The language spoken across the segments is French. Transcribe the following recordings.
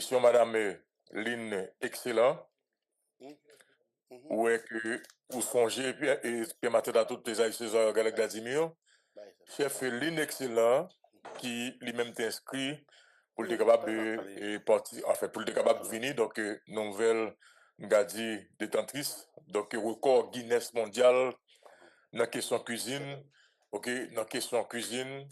question, madame Lynn, excellent. Où est que vous songez, et puis matin à toutes les César Galec Vladimir, chef Lynn excellent, qui lui-même t'inscrit pour être capable de partir, enfin, pour être capable de venir, donc, nouvelle Gadi détentrice, donc, record Guinness mondial, dans la question cuisine, ok, dans la question cuisine,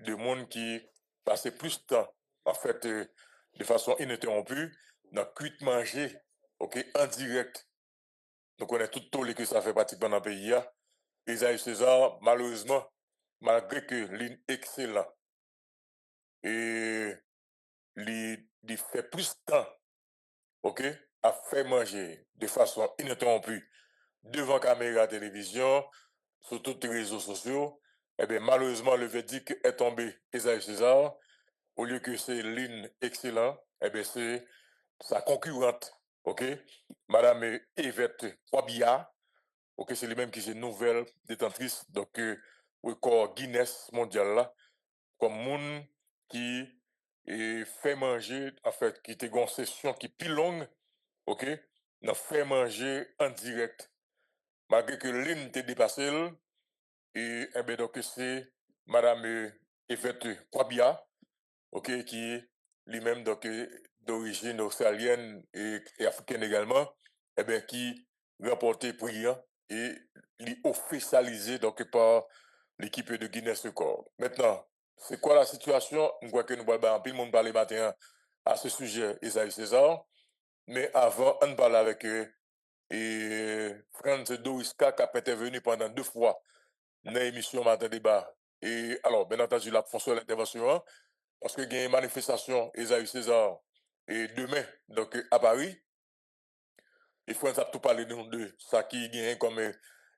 de monde qui passait plus de temps, en fait, de façon ininterrompue, dans cuite manger, ok, en direct. Donc, on est tout tollé que ça fait pratiquement dans le pays. Isaïe César, malheureusement, malgré que l'île excellent, et il fait plus de temps, ok, à faire manger de façon ininterrompue devant caméra télévision, sur tous les réseaux sociaux, eh bien, malheureusement, le verdict est tombé. Isaïe César, au lieu que c'est l'île excellent, eh bien, c'est sa concurrente, ok, Madame Yvette Kwabia, ok, c'est lui-même qui est nouvelle détentrice, donc, record Guinness mondial là, comme monde qui fait manger, en fait, qui était une session qui est plus longue, ok, n'a fait manger en direct. Malgré que l'île était dépassée, et eh bien, donc, c'est Madame Yvette Kwabia, ok, qui lui-même, donc, d'origine australienne et africaine également, eh bien, qui remportait prix et officialisé donc par l'équipe de Guinness Record. Maintenant, c'est quoi la situation? On voit que nous parlons, tout le monde parle matin à ce sujet, Isaïe César, mais avant, on parle avec et Franz Doriska qui a intervenu pendant 2 fois dans l'émission Matin Débat. Et alors, bien entendu, la fonction de l'intervention, parce qu'il y a une manifestation, Isaïe César, et demain, donc à Paris, il faut tout parler de nous deux. Ça qui gagne comme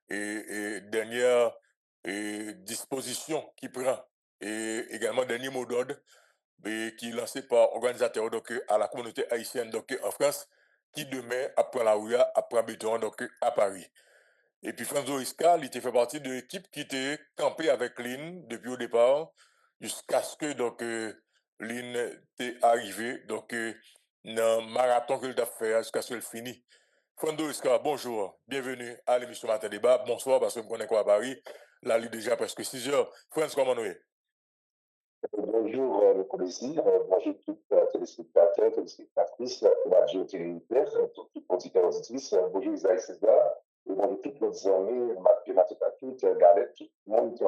dernière disposition qui prend, et également dernier mot d'ordre qui est lancé par organisateur donc, à la communauté haïtienne donc, en France, qui demain, après la Ouya, après Béton, donc à Paris. Et puis Franzo Isca, il était fait partie de l'équipe qui était campée avec Lynn depuis au départ, jusqu'à ce que donc Lynn est arrivé donc dans le marathon qu'il a fait jusqu'à ce qu'il finisse. Franzo Isca, bonjour, bienvenue à l'émission Matin Débat. Bonsoir, parce que je connais quoi à Paris. Là, il est déjà presque 6 heures. Franz, comment nous est? Bonjour, le plaisir. Bonjour, toutes les téléspectateurs, téléspectatrices, radio téléviseurs, toutes les auditeurs, auditrices. Bonjour, Isaïe César. Et bonjour, toutes nos amis, mathématiques, Galette, tout le monde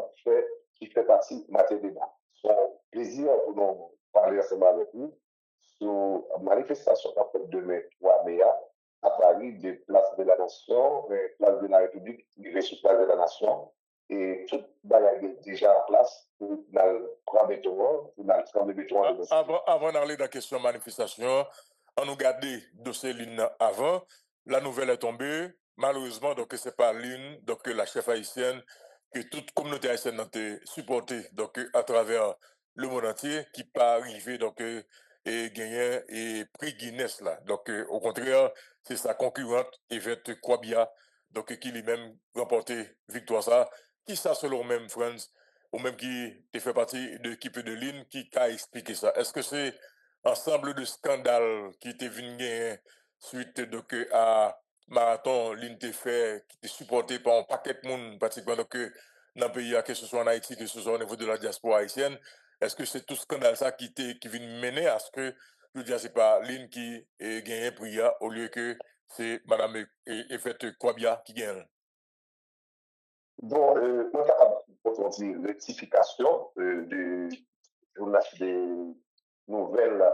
qui fait partie de Matin Débat. C'est un plaisir pour nous parler ensemble avec vous sur la manifestation qu'on fait demain, 3 mai, à Paris, de Place de la Nation, Place de la République, sur Place de la Nation. Et tout est déjà en place pour le programme béton, pour le programme de béton. Avant d'aller dans la question de manifestation, on nous garde le dossier Lynn avant. La nouvelle est tombée. Malheureusement, donc c'est pas Lynn, donc la chef haïtienne, que toute communauté haïtienne a supportée donc à travers le monde entier, qui pas arrivé donc et gagner et prix Guinness là. Donc au contraire, c'est sa concurrente Yvette Kwabia, donc qui lui-même remporté victoire ça. Qui ça selon même Friends? Ou même qui fait partie de l'équipe de Lynn, qui a expliqué ça. Est-ce que c'est ensemble de scandales qui étaient venus suite donc, à Marathon, Lynn t'a fait, qui était supporté par un paquet de monde, pratiquement donc, dans le pays, que ce soit en Haïti, que ce soit au niveau de la diaspora haïtienne? Est-ce que c'est tout scandale ça qui vient mener à ce que, je veux dire, c'est pas Lynn qui gagne un prix au lieu que c'est Madame Yvette Kwabia qui gagne? Bon, on est capable de rectification de journalistes des nouvelles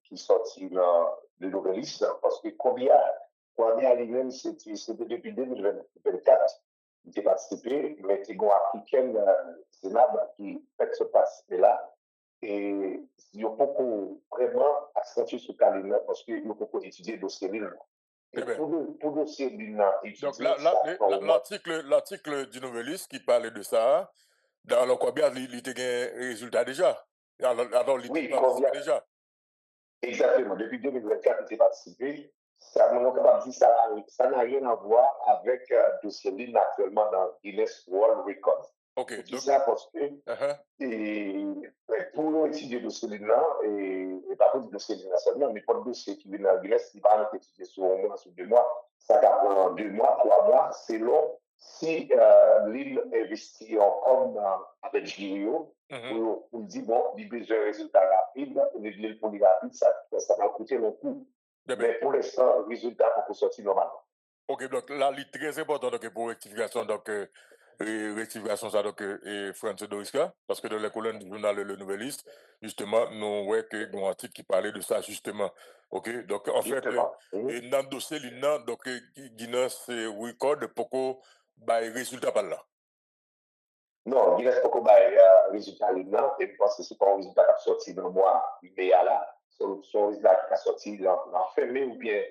qui sortent dans le nouvelliste, parce que combien lui-même, c'était depuis 2024, il a participé, mais il y a une africaine Zénab qui fait ce passé-là, et il y a beaucoup vraiment accentué ce cas-là, parce qu'il y a beaucoup étudié le dossier. Pour dossier donc l'article du Nouvelliste qui parlait de ça, dans le combien il était un résultat déjà. Alors il était participé déjà. Exactement. Depuis 2024, il était participé. Ça, on est capable de dire ça n'a rien à voir avec le dossier ligne actuellement dans Guinness World Records. Ok. Donc, ça parce que Mais pour nous étudier le dossier là, et pas pour le dossier là seulement, mais pour le dossier qui vient en Grèce, il va nous étudier sur un mois, sur 2 mois, ça prend 2 mois, 3 mois, selon si l'île investit en com avec Girio, pour dire, bon, il a besoin de résultats rapides, l'île pour les rapides, ça va coûter le coût. Mais pour l'instant, le résultat pour sortir normalement. Ok, donc là, il est très important donc, pour rectification, donc, rectification ça, donc, Francis Doriska, parce que dans les colonnes du journal Le Nouvelliste, justement, nous voyons que un article qui parlait de ça, justement. Ok, donc, en fait, et dans le dossier, donc, Guinness Record, pourquoi, bah, résultat par là. Non, Guinness Poko bay résultat là, et je pense que c'est pas un résultat qui a sorti dans le mois mai là, c'est un résultat qui a sorti en fin mai ou bien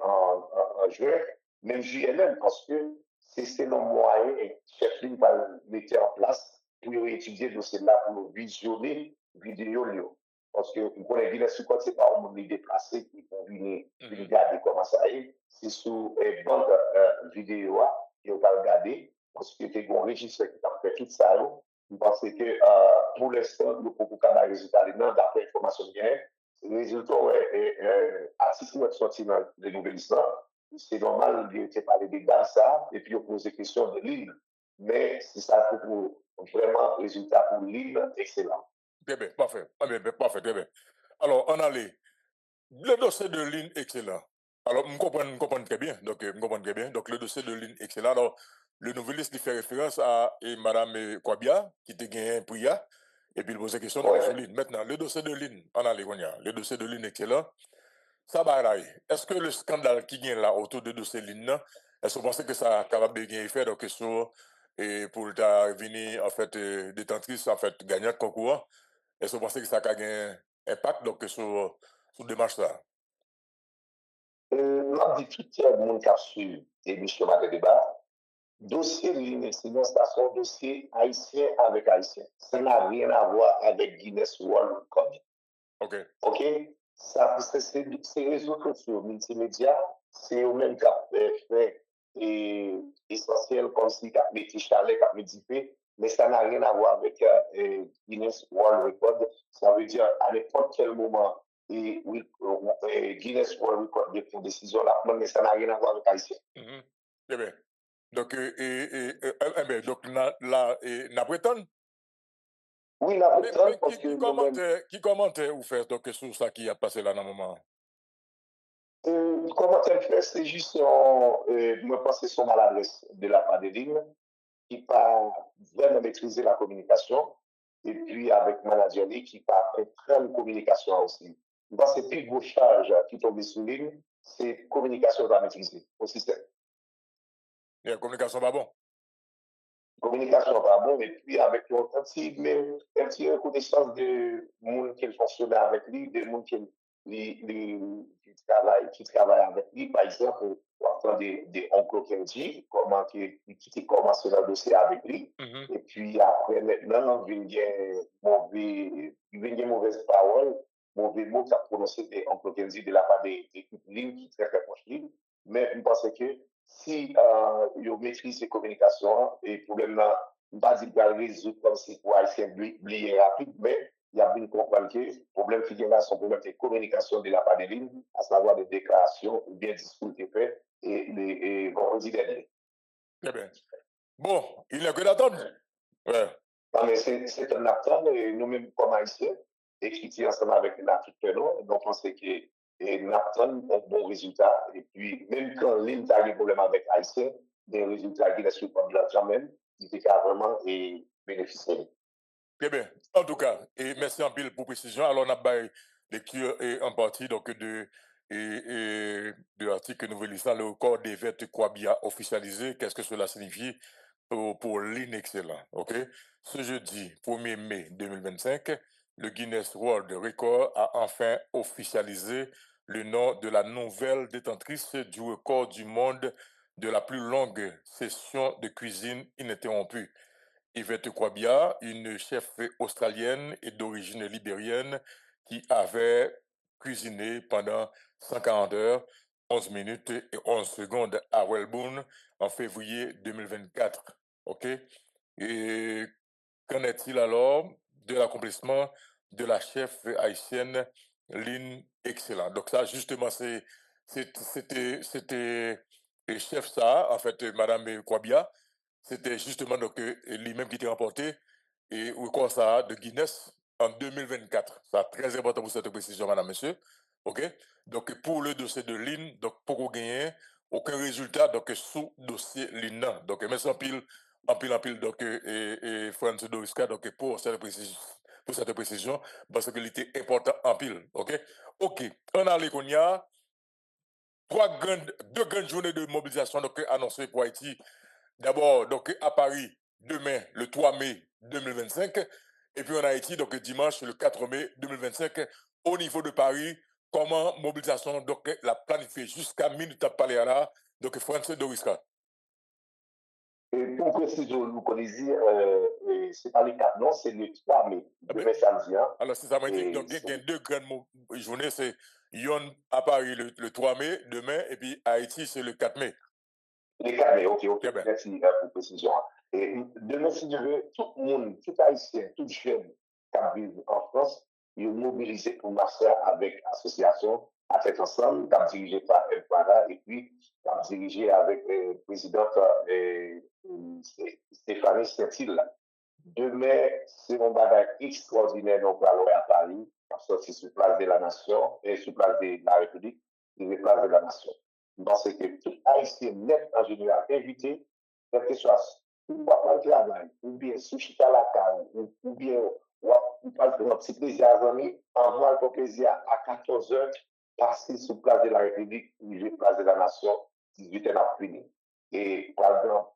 en juin, même juillet même, parce que c'est le moyen chef ligne va mettre en place pour étudier le dossier là, pour visionner vidéo là. Parce que vous connaissez Guinness Record, c'est pas un monde déplacé qui peut venir regarder comment ça est, c'est sur une bande vidéo qui va regarder. Parce que tu as un registre qui a fait tout ça. Je pense que pour l'instant, nous pouvons pas avoir résultat d'après l'information bien. Le résultat est article sorti dans les nouvelles histoires. C'est normal de parler des gars ça et puis on pose des questions de l'île. Mais c'est ça pour vraiment résultat pour l'île excellent. Très bien, parfait. Ah, bien, parfait, très bien. Alors, on allait. Le dossier de ligne excellent. Alors, je comprends très bien. Donc, je comprends très bien. Donc, le dossier de ligne excellent. Alors, le nouvelliste fait référence à Madame Kwabia, qui était gagné un prix. Et puis, il pose la question de la ligne. Maintenant, le dossier de ligne, on allait, le dossier de ligne excellent. Ça va là. Est-ce que le scandale qui vient là autour de dossier de ligne, est-ce que vous pensez que ça a capable de gagner effet donc, sur, et pour venir, en fait, détentrice, en fait, gagnante concours? Est-ce que vous pensez que ça a un impact donc, sur démarche ça? Je dis tout le monde qui a su l'émission de débat. Dossier de l'inexcellence, c'est un dossier haïtien avec haïtien. Ça n'a rien à voir avec Guinness World Record. OK. OK? Ça, c'est réseaux sociaux, multimédia, c'est eux même qui ont fait essentiel comme si qui a mis chalet, qui a mis mais ça n'a rien à voir avec Guinness World Record. Ça veut dire à n'importe quel moment, Guinness World Record prend une décision là, mais ça n'a rien à voir avec Haïtien. Très bien. Donc, donc là, n'a prétend? Oui, la prétend parce que qui commente ou fait donc sur ça qui a passé là dans le moment? Comment elle fait, c'est juste, moi, pense que c'est son maladresse de la part de Ligne, qui pas vraiment maîtriser la communication, et puis avec manager qui pas très communication aussi. Je pense que c'est plus vos charges qui tombent sur Ligne, c'est communication à maîtriser au système. Et la communication pas bon? Communication pas bon, et puis avec un petit reconnaissance de monde qui fonctionne avec lui, de monde qui travaille avec lui. Par exemple, on entend des oncles qui comment qui commencé le dossier avec lui. Et puis après, maintenant, il vient mauvaise parole, mauvais mots qu'a prononcé des oncles de la part des lignes qui très très proches de lui. Mais je pense que si ils maîtrisent ces communications, et problème là, pas dire qu'il résoudre comme si pour Haïtien oublier rapide, mais il y a bien comprendre que le problème qui vient là, c'est un problème de communication de la part des lignes, à savoir des déclarations ou bien discours qui fait et vendredi dernier. Très bien. Bon, il n'y a que d'attendre. Ouais. Non, mais c'est un attente, et nous-mêmes comme Haïtiens, écrits ensemble avec un article, nous pensons que Napton a un bon résultat. Et puis, même quand l'île a des problèmes avec Haïtien, des résultats qui ne sont pas de l'argent même, il fait vraiment bénéficier. Très bien. En tout cas, et merci en pile pour précision. Alors, on a pas lecture en partie donc de l'article Nouvelliste, le corps des vêtements Kwabia officialisé. Qu'est-ce que cela signifie pour l'inexcellent? OK? Ce jeudi 1er mai 2025, le Guinness World Record a enfin officialisé le nom de la nouvelle détentrice du record du monde de la plus longue session de cuisine ininterrompue. Yvette Kwabia, une chef australienne et d'origine libérienne qui avait cuisiné pendant 140 heures, 11 minutes et 11 secondes à Melbourne en février 2024. OK? Et qu'en est-il alors de l'accomplissement de la chef haïtienne Lynn Excellent. Donc ça, justement, c'était le chef ça, en fait, Madame Kwabia, c'était justement donc lui-même qui était remporté et au record ça de Guinness en 2024. Ça très important pour cette précision, madame, monsieur. OK? Donc pour le dossier de Lynn, donc pour gagner aucun résultat donc sous dossier Lynn. Donc merci en pile donc et Francis Doriska donc pour cette précision parce qu'il était important en pile. OK? OK. On a les deux grandes journées de mobilisation donc, annoncées pour Haïti. D'abord, donc, à Paris, demain, le 3 mai 2025. Et puis en Haïti, donc, dimanche, le 4 mai 2025. Au niveau de Paris, comment mobilisation donc, la planifier jusqu'à minute à Paléana. Donc, François Doriska. Et pour préciser, vous connaissez, c'est pas le 4, non, c'est le 3 mai, demain samedi. Hein, alors, c'est ça m'a dit, donc, il y a deux grandes journées, c'est Yon à Paris le 3 mai, demain, et puis Haïti, c'est le 4 mai. Le 4 mai, ok, merci pour précision. Et demain, si tu veux, tout le monde, tout haïtien, tout jeune qui vit en France, il est mobilisé pour marcher avec l'association, à faire ensemble, qui est dirigé par El Para, et puis qui est dirigé avec le président Stéphanie Saint-Île. Demain, c'est un bagage extraordinaire, donc, à Paris, parce que c'est sur place de la nation, et sur place de la République, et sur place de la nation. Parce que tout haïtien net en général invité, quel que soit ou pas le travail, ou bien sous à la caille, ou bien ou pas de petit plaisir à amis, envoie le plaisir à 14 heures, passer sur place de la République, ou place de la nation, 18 heures après-midi. Et par exemple,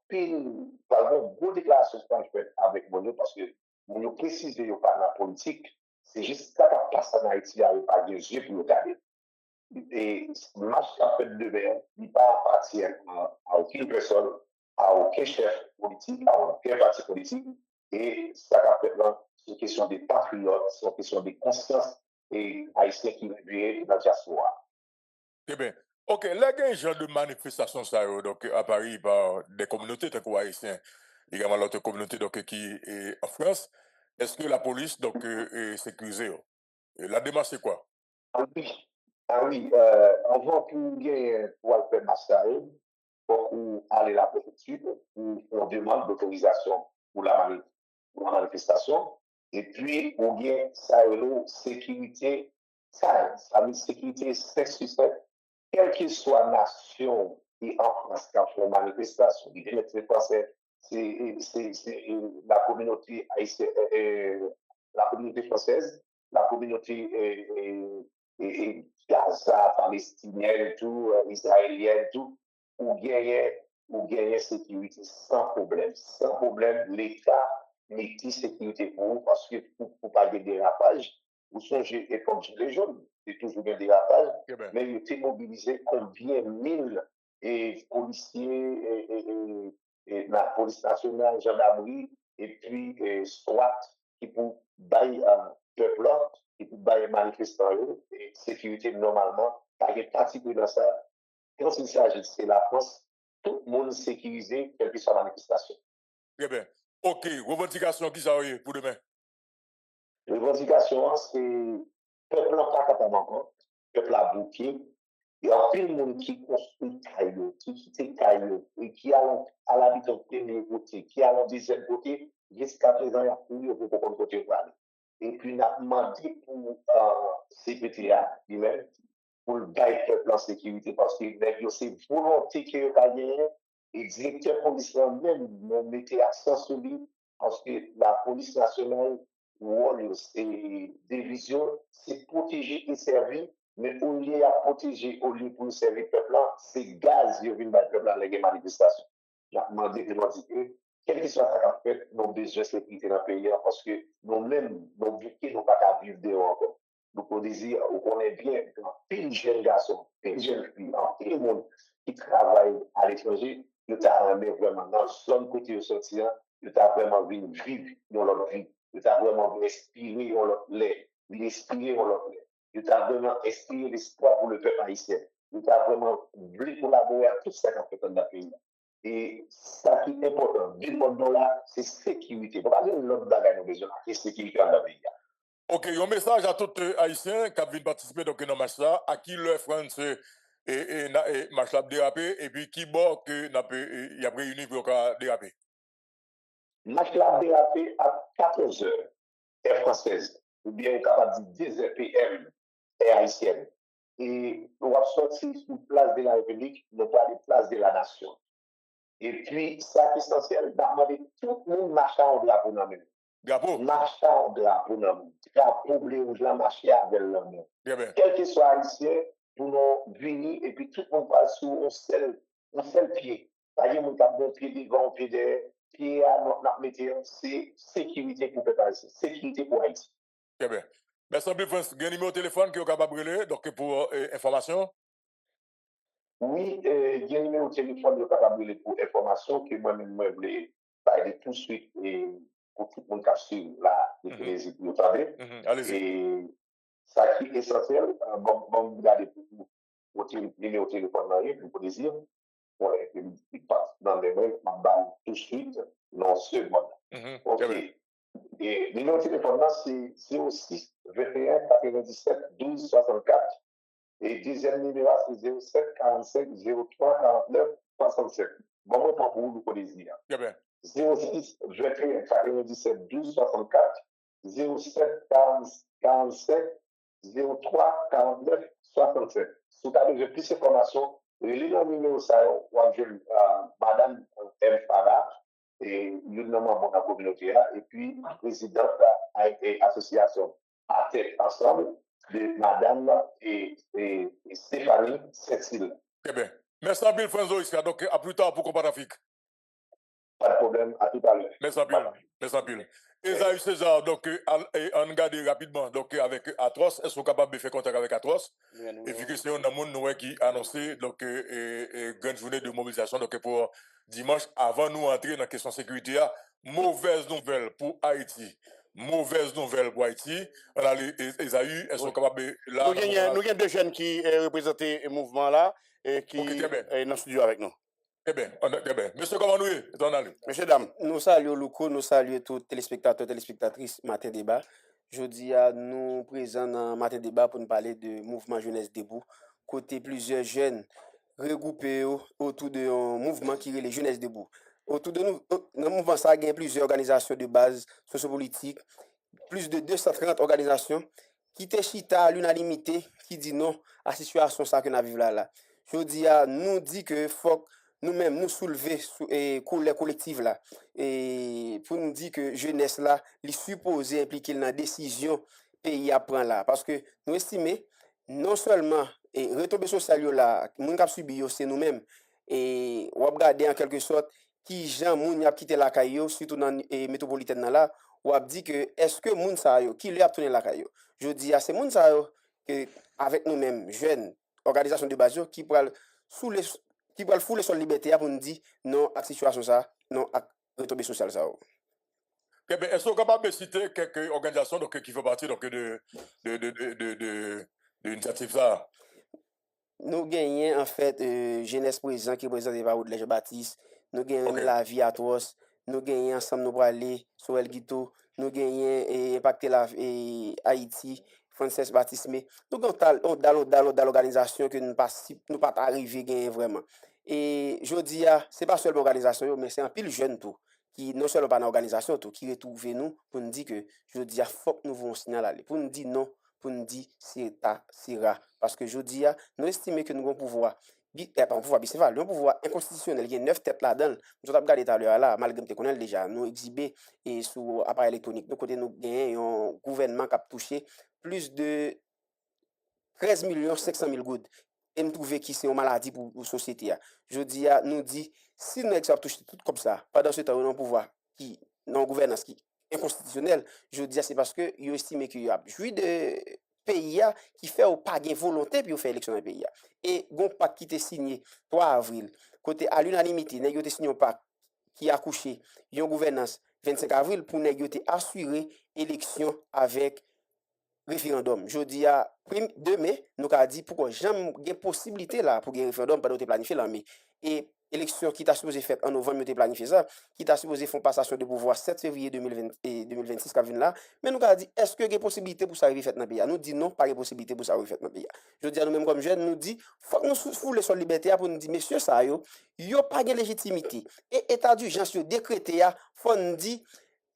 gros déclaration que je fais avec Mono, parce que Mono précise que par la politique, c'est juste quand on passe en Haïti, il n'y a pas de yeux pour regarder. Et le match qu'a fait demain, il ne appartient à aucune personne, à aucun chef politique, à aucun parti politique. Et ça qu'a fait là, c'est une question des patriotes, c'est une question des consciences et haïtiens qui vivent dans la diaspora. Eh bien, ok, là, il y a un genre de manifestation ça, donc, à Paris par des communautés, tant haïtiens, également l'autre communauté donc, qui est en France. Est-ce que la police donc, est sécurisée? La démarche, c'est quoi? Ah oui, avant pour faire masquer, pour aller à la préfecture, on demande l'autorisation pour pour la manifestation. Et puis, on vient ça sécurité, ça veut dire sécurité 5 sur 5, quelle que soit la nation et en France qui a fait une manifestation, c'est français, c'est la communauté haïtienne, la communauté française, la communauté Gaza, palestinienne, tout, israélienne, tout, ou gagner sécurité sans problème. Sans problème, l'État mettait sécurité pour vous parce que pour ne pas de dérapage, vous songez, et comme les jeunes, c'est toujours un dérapage, mais il était mobilisé combien mille policiers et la police nationale, gendarmerie, et puis SWAT qui pour bailler un peuple là, qui pour bailler manifestants et sécurité normalement, pas de particulier dans ça. Quand il s'agit de la France, tout le monde sécurisé, quelle que soit la manifestation. Très bien. Ok, revendication qui ça pour demain? Revendication, c'est le peuple n'a pas capable encore, le peuple a bouqué. Il y a plein de monde qui construit Caillou, qui quitte Caillou, et qui a à l'habitude au premier côté, qui a le deuxième côté, jusqu'à présent, il y a plus pour qu'on côté pour aller. Et puis, il a demandé pour CPTA lui-même, pour le bail peuple en sécurité, parce que c'est volonté qu'il y a gagné, et le directeur policier même, mettait accent sur lui, parce que la police nationale, et division, c'est protéger et servir, mais au lieu à protéger, au lieu pour servir le peuple, c'est gaz qui vient le peuple dans les manifestations. J'ai demandé de nous dire, quel que soit ce qu'on fait, nous avons besoin de sécurité dans le pays, parce que nous-mêmes, nos victimes n'ont pas qu'à vivre dehors. Nous pouvons dire, on connaît bien, pile de jeunes garçons, pile de jeunes filles, pile de monde qui travaillent à l'étranger, nous avons vraiment, dans le seul côté de sortir, nous avons vraiment vivre dans leur vie. Nous avons vraiment inspiré l'autre lait, inspiré l'autre lait. Nous avons vraiment inspiré l'espoir pour le peuple haïtien. Nous avons vraiment voulu collaborer à tout ça qu'on fait dans le pays. Et ça qui est important, du monde là, c'est sécurité. Pas l'autre bagage nous besoin, c'est sécurité dans le pays. Ok, un message à tous les Haïtiens qui viennent participer donc, dans le match là, à qui leur France et match là dérapé, et puis qui bon que y a réuni pour déraper. Match là dérapé à 14 heures, est française, ou bien capable de 10 PM, est haïtienne. Et on va sortir sur place de la République, non pas de place de la nation. Et puis, ça qui est essentiel, demander tout le monde marcher en drapeau dans le Drapeau. Marcher en drapeau dans le drapeau bleu, là, marcher avec le monde. Bien, bien. Quel que soit haïtien, pour nous venir, et puis tout le monde passe sur un seul pied. Par exemple, on a un pied devant, un pied derrière, pied à notre métier, c'est sécurité pour le peuple haïtien, sécurité pour Haïti. Bien, bien. Merci beaucoup, France. Il y a un numéro de téléphone qui est capable de brûler, donc pour information. Oui, il y a un numéro de téléphone qui est capable de brûler pour information que moi-même, je voulais parler tout de suite et pour tout le monde qui a suivi la plaisir pour vous savez. Allez-y. Et ça qui est essentiel, bon, vous regardez pour le numéro de téléphone là, pour plaisir, pour qu'il passe dans les mains, on va tout de suite, dans ce mode. Ok. Et le numéro de téléphone là, c'est 06 21 97 12 64. Et deuxième numéro, c'est 07 45 03 49 67. Bon, moi, pour vous, vous plaisir. 06 21 97 12 64 07 45 03 49 67. Si vous avez plus d'informations, lisez le numéro ça, Madame M. Farah, et une membre de la communauté, et puis présidente de l'association à tête ensemble de Madame et Stéphanie Cécile. Très bien. Merci à Bill Franzo ici. Donc, à plus tard pour Combat Afrique. Pas de problème, à tout à l'heure. Merci à Bill. Merci à Bill. Esaü César, donc, on regarde rapidement, donc, avec Atros, est-ce qu'on est capable de faire contact avec Atros? Et vu que c'est un monde qui a annoncé, donc, grande journée de mobilisation, donc, pour dimanche, avant nous entrer dans la question sécurité, mauvaise nouvelle pour Haïti. Mauvaise nouvelle pour Haïti. On a les Esaü, elles sont capables de... Nous avons deux jeunes qui représentent le mouvement là et qui sont dans le studio avec nous. Très bien, très bien. Monsieur, comment nous est? Monsieur, dame. Nous saluons locaux, nous saluons tous les téléspectateurs, téléspectatrices, Matin Débat. Je dis à nous présents dans Matin Débat pour nous parler de mouvement Jeunesse Debout. Côté plusieurs jeunes regroupés autour d'un mouvement qui est les Jeunesse Debout. Autour de nous, dans le mouvement, ça il y a plusieurs organisations de base sociopolitique, plus de 230 organisations qui te chita à l'unanimité, qui dit non à la situation ça que nous vivons là. Je dis à nous dit que faut nous-mêmes nous soulever et les collectifs là et pour nous dire que jeunesse là les supposé impliquer dans la décision pays à prendre là parce que nous estimons non seulement et retombées sociales là moun k'ap subi yo c'est nous-mêmes et on regarder en quelque sorte qui gens moun y a quitté la caillou surtout dans métropolitaine là ou a dit que est-ce que moun sa yo qui lui a tourné la caillou je dis à ces moun sa yo que avec nous-mêmes jeunes organisations de base qui pourra sous les qui va fouler sur la liberté pour nous dire non à la situation ça, non à retombée sociale ça. Est-ce qu'on est capable de citer quelques organisations donc, qui font partie donc, de l'initiative ça? Nous gagnons en fait Jeunesse Présent qui est présenté par Oudlej Baptiste, nous gagnons La Vie Atroce, nous gagnons Ensemble Nous Aller, Sorel Guito, nous gagnons Impacter la Haïti, Frances Baptiste, mais nous avons dans l'organisation que nous ne pas arriver à gagner vraiment. Et je dis, ce n'est pas seulement l'organisation, mais c'est un pile jeune tout, qui non seulement pas dans l'organisation, tout, qui retrouve nous pour nous dire que je dis, il faut que nous voulons signaler, pour nous dire non, pour nous dire c'est rare. Parce que je dis, nous estimons que nous avons pouvoir. Pas un pouvoir bicéphale, un pouvoir inconstitutionnel. Il y a 9 têtes là-dedans. Nous avons regardé tout à l'heure là, malgré que nous déjà, nous exhibé et sous appareil électronique. De côté, nous avons un gouvernement qui a touché plus de 13 500 000 gouttes. Et nous trouvons que c'est une maladie pour la société. Je dis, nous dit, si nous avons touché tout comme ça, pendant ce temps, nous avons un pouvoir qui, dans la gouvernance qui est inconstitutionnel, je dis, c'est parce que vous estimez qu'il y a joué de pays qui fait pas de volonté pour faire élection dans le pays. Et un pacte qui était signé 3 avril, côté à l'unanimité, il a signé un pacte qui a couché une gouvernance 25 avril pour assurer élection avec référendum. Je dis à 2 mai, nous avons dit pourquoi jamais une possibilité là pour un référendum pas planifié là mais et élection qui t'a supposé faire en novembre, tu planifié ça, qui t'a supposé faire passation de pouvoir 7 février 2020 et 2026 qui vient là, mais nous avons dit, est-ce que il y a possibilité pour ça arriver fait dans le pays? Nous dit non, pas de possibilité pour ça arriver fait dans le pays. Je dis à nous-mêmes comme jeunes, nous dit, faut que nous fouler sur la liberté pour nous dire, messieurs, ça yo pas de légitimité. Et état d'urgence décrété, faut nous dire,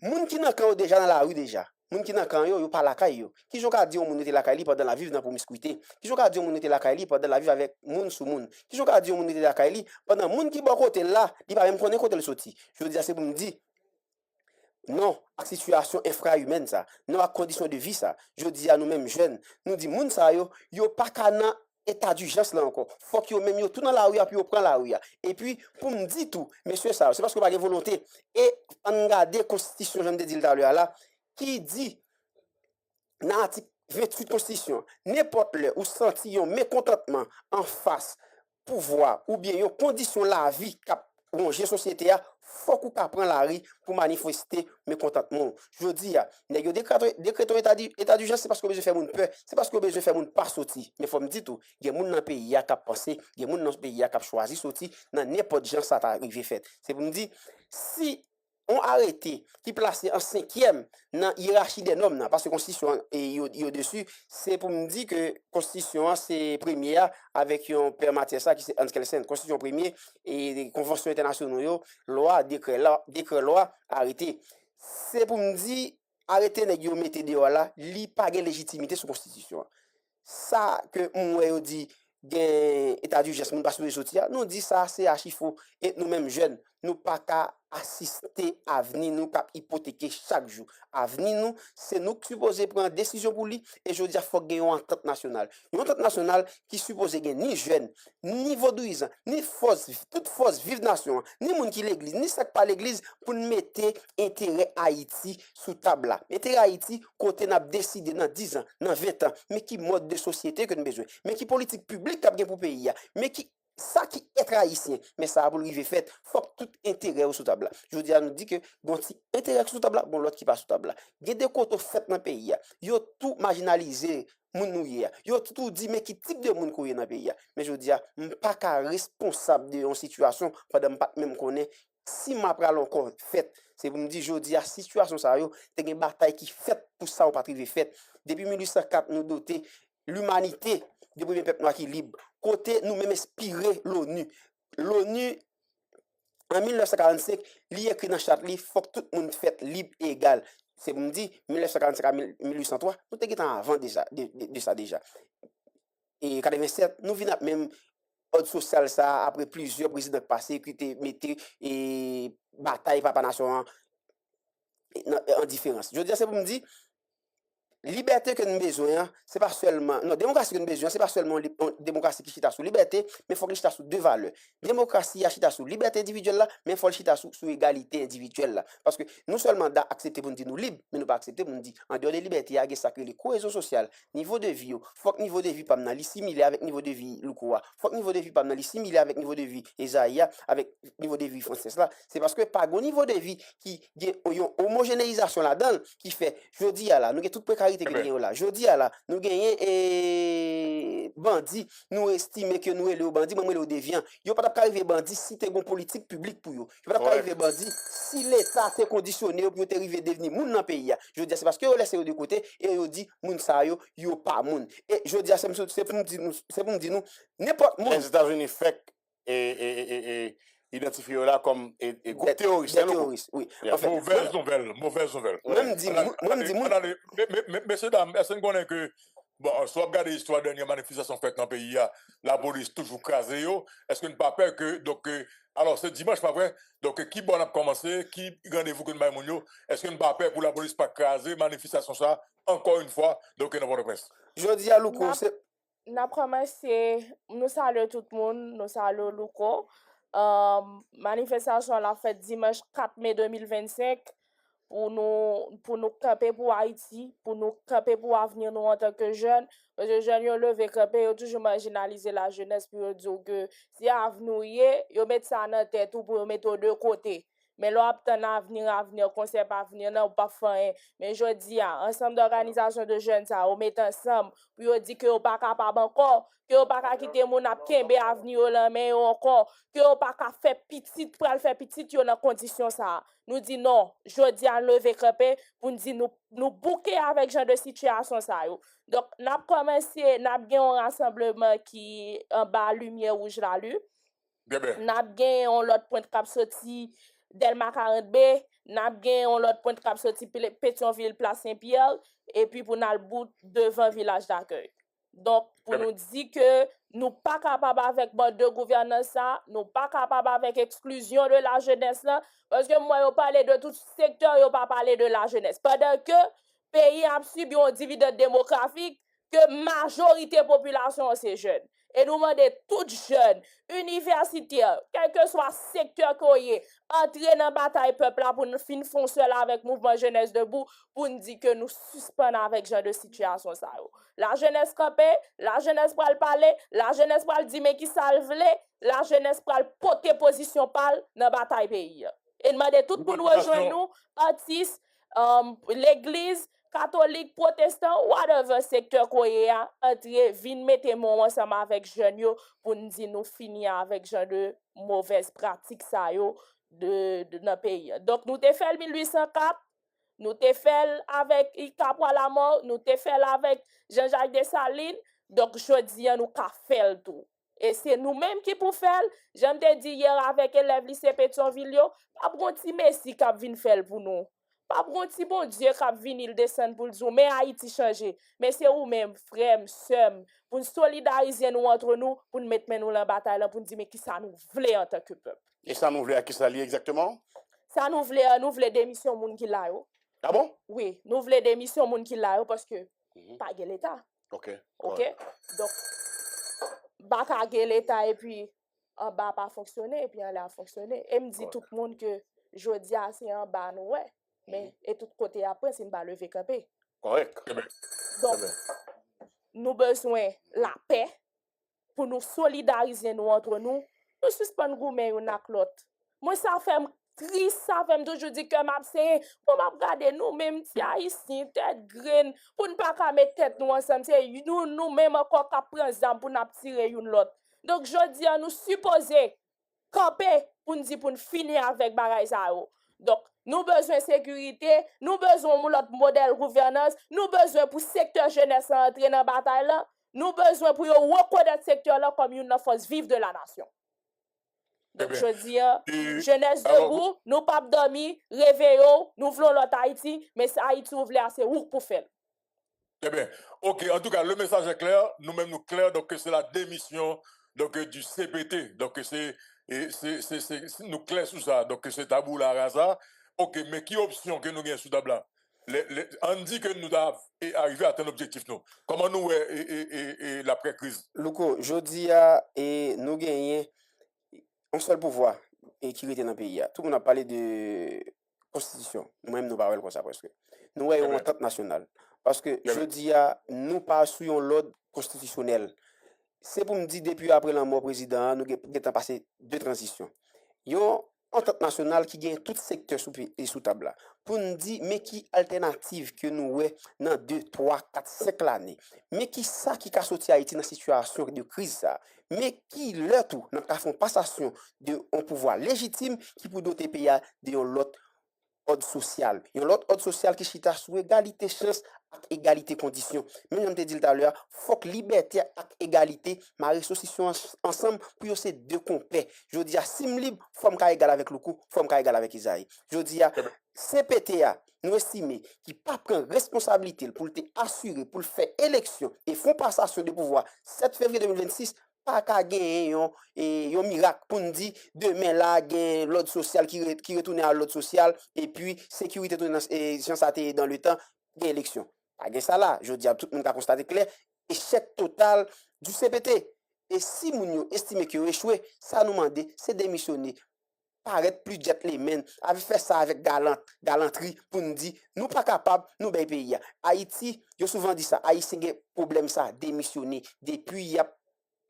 moun qui n'a quand déjà dans la rue déjà. Moun qui nan kan yo pas la kay yo. Qui jou ka di on moun était la kay pendant la vivre dans promiscuité. Qui jou ka di on moun était la kay pendant la vivre avec moun sous moun. Qui jou ka di on moun était la kay pendant moun qui bon côté là, il pas même connaître côté le sorti. Je veux dire c'est pour me dire non, à situation infra-humaine ça, non à condition de vie ça. Je dis à nous-mêmes jeunes, nous dit moun ça yo pas kana état d'urgence là encore. Faut que même yo tout dans la rue puis yo prend la rue. Et puis pour me dire tout, monsieur ça, c'est parce que pas de volonté et on regarder constitution j'aime dire tout à l'heure là qui dit dans l'article 28 Constitution, n'importe le ou senti un mécontentement en face pouvoir ou bien une condition la vie cap ronger société a faut qu'on prend la rue pour manifester mécontentement. Je dis nèg yo décréter état d'urgence c'est parce que besoin faire moun peur, c'est parce que besoin faire moun pas sortir. Mais faut me dire tout, il y a moun dans pays a cap penser, il y a moun dans pays a cap choisi sortir dans n'importe gens ça t'arriver fait. C'est pour me dire si on arrêté qui placé en 5e dans hiérarchie des normes parce que constitution et au-dessus c'est pour me dire que constitution c'est première avec un père Mathiasa qui c'est Hans Kelsen constitution premier et convention internationale loi décret loi arrêté c'est pour me dire arrêter nèg yo mettre dehors là li pas de légitimité sur constitution ça que on dit gen état d'urgence moun pas sortir nous dit ça c'est archi faux et nous mêmes jeunes nous pas qu'à assister à venir nous cap hypothéquer chaque jour avenir nous c'est nous qui supposé prendre décision pour lui et je dis faut gagner une entente nationale qui supposé gagner ni jeune ni vaudouisant ni force toute force vive nation ni monde qui l'église ni ça pas l'église pour mettre intérêt Haïti sous table là intérêt Haïti côté n'a décidé dans 10 ans dans 20 ans mais qui mode de société que nous besoin mais qui politique publique qu'a bien pour pays mais qui ça qui est haïtien mais ça pour arriver fait faut tout intérêt sous table. Je veux dire nous dit que bon si intérêt sous table bon l'autre qui pas sous table. Il y a des côtés fait dans pays yo tout marginalisé moun nou yo tout dit mais qui type de moun kouye dans pays mais je veux dire pas ka responsable de une situation pendant pas même connaît si m'a pral encore fait c'est pour me dire je dis à situation ça yo te une bataille qui fait pour ça ou pas arrivé fait depuis 1804 nous doté l'humanité du premier peuple noir qui libre côté nous même inspiré l'ONU en 1945 li écrit dans charte li faut que tout le monde fait libre et égal c'est pour me dire 1945 à 1803 nous t'es avant déjà de ça déjà et 87 nous venons même ordre social ça après plusieurs présidents passés qui étaient mettez et bataille papa nation en différence je veux dire c'est pour me dire liberté que nous besoin c'est pas seulement non démocratie que nous besoin c'est pas seulement démocratie qui chita sous liberté mais faut que chita sous deux valeurs démocratie chita sous liberté individuelle là mais faut chita sous égalité individuelle là parce que non seulement d'accepter pour nous dire nous libre mais nous pas accepter pour nous dire en dehors de liberté il y a ça que les cohésion sociale niveau de vie faut que niveau de vie pas dans similaire avec niveau de vie Lukoa faut que niveau de vie pas dans similaire avec niveau de vie Esaïa avec niveau de vie française là c'est parce que pas niveau de vie qui une homogénéisation là-dedans qui fait je dis là nous toute précarité là je dis là nous gagnons et bandit nous estimer que nous le bandit moi le déviant yo pas arriver bandit si t'es bon politique publique pour yo pas arriver bandit si l'état t'est conditionné pour te arriver devenir moun dans pays je dis c'est parce que yo laisse de côté et yo dit moun ça yo pas moun et je dis c'est pour me dire nous n'importe moun les États-Unis fait et identifié là comme groupe terroriste. Oui. Enfin, mauvaise nouvelle. Même dit, messieurs, dames, est-ce que vous connaissez que, bon, soit regarder l'histoire de dernière manifestation faite dans le pays, la police toujours crasée, est-ce que vous n'avez pas peur que, donc, alors, ce dimanche, pas vrai, donc, qui bon a commencé, qui rendez-vous que nous est-ce que vous n'avez pas peur pour la police pas craser, manifestation ça, encore une fois, donc, dans votre presse? Je dis à Louko, c'est. La promesse, c'est, nous saluons tout le monde, nous saluons Louko. Manifestation la fête dimanche 4 mai 2025 pour nous camper pour Haïti, pour nous camper pour l'avenir nous en tant que jeunes. Parce que les jeunes ont levé camper, ils ont toujours marginalisé la jeunesse pour dire que si l'avenir, ils mettent ça dans la tête ou pour mettre de côté. Mais là, obtenir avenir, concept avenir, non, pas faire. Mais je dis, ensemble d'organisations de jeunes, ça, on met ensemble, puis on dit que on pas capable encore, que on pas quitter mon ap kembe avenir là, mais encore, que on pas faire petit, pour le faire petit, yo dans condition ça. Nous dit non, je dis à lever crepé, pour nous dire nous bouquer avec genre de situation ça yo. Donc, n'a commencé, n'a bien un rassemblement qui en bas lumière rouge la lu. N'a bien on l'autre point de cap sorti Delma 40B, n'a bien on l'autre point de cap sorti Pétionville place Saint-Pierre et puis pour nous bout devant village d'accueil. Donc pour nous dire que nous pas capables avec mode de gouvernance ça, nous pas capables avec exclusion de la jeunesse là parce que moi yo parler de tout secteur, yo pas parler de la jeunesse. Pendant que pays a subi un dividende démographique que majorité population c'est jeune. Et nous demandons toutes jeunes, universitaires, quel que soit secteur qu'on y est, entrer dans la bataille peuple là pour nous finir seul avec mouvement jeunesse debout pour nous dire que nous suspendons avec ce genre de situation ça. La jeunesse campé, la jeunesse pour parler, la jeunesse pour dire mais qui salve la jeunesse pour porter position parle dans la bataille pays. Et demander tout pour nous rejoindre nous, artistes, l'église, catholique, protestant, whatever secteur qu'on y a, entrer, vin mettre mon ensemble avec jeunes yo pour nous dire nous finir avec genre de mauvaises pratiques ça yo de notre pays. Donc nous te fait 1804, nous te fait avec Ika la mort, nous te fait avec Jean-Jacques Dessalines, donc jodi nous ka fait tout. Et c'est nous-mêmes qui pour faire, j'aime te dire hier avec élève lycée Pétionville yo, pas bon ti messi k'ap vinn faire pour nous. Pas pour un petit bon Dieu qui a venu il descend pour le dire, mais Haïti changé. Mais c'est vous même, frère, sœur, pour nous solidariser nous entre nous, pour nous mettre nous dans la bataille, pour nous dire, mais qui ça nous voulait en tant que peuple. Et ça nous voulait à qui ça lié exactement? Ça nous voulait démission moun qui là yo. Ah bon? Oui, nous voulons démission moun qui là yo parce que pas de l'État. OK. Donc, pas de l'État et puis en bas pas fonctionner et puis en là fonctionner. Et me dit tout le monde que jodi a c'est en bas nous ouais. Mais et tout côté après c'est pas lever camper. Correct. Donc nous besoin la paix pour nous solidariser nous entre nous. Nous suspendre goumen yon ak l'autre. Moi ça fait triste, ça fait toujours dire que m'a c'est pour m'a regarder nous même ti haïtien tête graine pour ne pas mettre tête nous ensemble c'est nous même encore qu'a prendre zam pour n'a tirer une l'autre. Donc je dis à nous supposer camper pour nous dire pour nous finir avec bagaille ça yo. Donc nous besoin sécurité, nous besoin l'autre modèle gouvernance, nous besoin pour secteur jeunesse entrer dans bataille là, nous besoin pour reconnaître secteur là comme une force vive de la nation. Donc je dis jeunesse debout, nous pas dormir, réveillons, nous voulons l'autre Haïti, mais c'est Haïti ouvre assez où pour faire. Très bien. OK, en tout cas le message est clair, nous-mêmes nous clair donc c'est la démission donc du CPT. Donc c'est nous clair sur ça. Donc c'est tabou la rasa. OK, mais qui option que nous gagnons sous table là? On dit que nous avons arrivé à atteindre l'objectif nous. Comment nous et l'après-crise? Louko, jodi et nous gagnons un seul pouvoir et qui était dans le pays. Tout le monde a parlé de constitution. Nous-mêmes nous parlons comme ça presque. Nous avons une entente nationale. Parce que jodi nous pas sur l'ordre constitutionnel. C'est pour me dire depuis après la mort président, nous avons passé deux transitions. Yo entente nationale qui gagne tout secteur sous table. Pour nous dire, mais qui alternative que nous avons dans 2, 3, 4, 5 années. Mais qui ça qui a sorti Haïti dans situation de crise ça. Mais qui leur tout, dans la passation de un pouvoir légitime qui peut doter pays de l'autre ordre social. Il y a l'autre ordre social qui chita sous égalité chance et égalité conditions. Mais on te dit tout à l'heure, faut que liberté et égalité marrer association ensemble pour ces deux compères. Je dis à sim libre, faut m'ka égal avec Loukou, faut m'ka égal avec Isaïe. Je dis à CPTA nous estimons qu'il pas prend responsabilité pour te assurer pour faire élection et font passation de pouvoir 7 février 2026 pas qu'à gagner un miracle pour nous dire demain là gain l'ordre social qui retourne à l'ordre social et puis sécurité et science dans le temps gain élection. Pas gain ça là, je dis à tout le monde a constaté clair échec total du CPT. Et si moun estime que échoué, ça nous demande c'est démissionner. Paraître plus gentleman, avec fait ça avec galanterie pour nous dire nous pas capables nous ben pays. Haïti, yo souvent dit ça, Haïti a problème ça démissionner depuis y a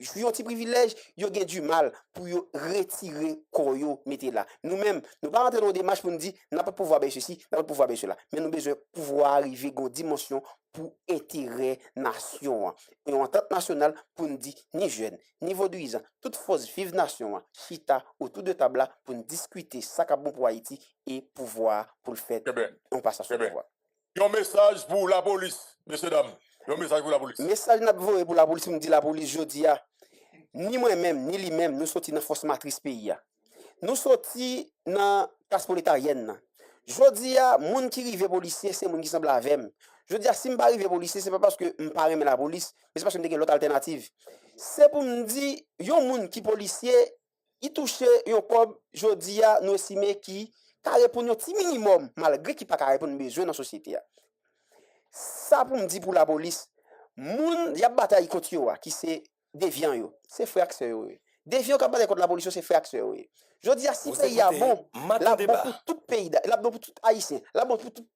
jouent un petit privilège, ils ont du mal pour retirer corps mettre là. Nous-mêmes, nous pas rentrer dans une démarche pour nous dire n'a pas pouvoir faire ceci, n'a pas pouvoir faire cela, mais nous besoin pouvoir arriver à une dimension pour intérêt nation et en entente nationale pour nous dire ni jeunes, ni vaudouisants, toute force vive nation, chita autour de table pour nous discuter ça qu'a bon pour Haïti et pouvoir pour le faire. On passe à ce pouvoir. Un message pour la police, messieurs dames. Un message pour la police. Message pour la police, me dit la police jodi a. Ni moi-même, ni lui-même, nous sortis dans force matrice pays. Nous sortis dans classe prolétarienne. Jodi a, moun qui rive policier, c'est moun qui semble avec. Je dis, si je ne pas arriver policier, ce n'est pas parce que je ne pas aimer la police, mais c'est parce que je n'ai l'autre alternative. C'est pour me dire, il y a un monde qui policier, il touche un cob, je dis, nous estimons qui répond un petit minimum, malgré qu'il n'y a pas répondre besoin dans la société. Ça pour me dire pour la police, il y a bataille contre eux, qui c'est déviant, c'est frère que c'est eux. Déviant qui bataille contre la police, c'est frère que c'est eux. Je dis, si le pays est bon, là bon pour tout pays, là bon pour tout haïtien, là bon pour tout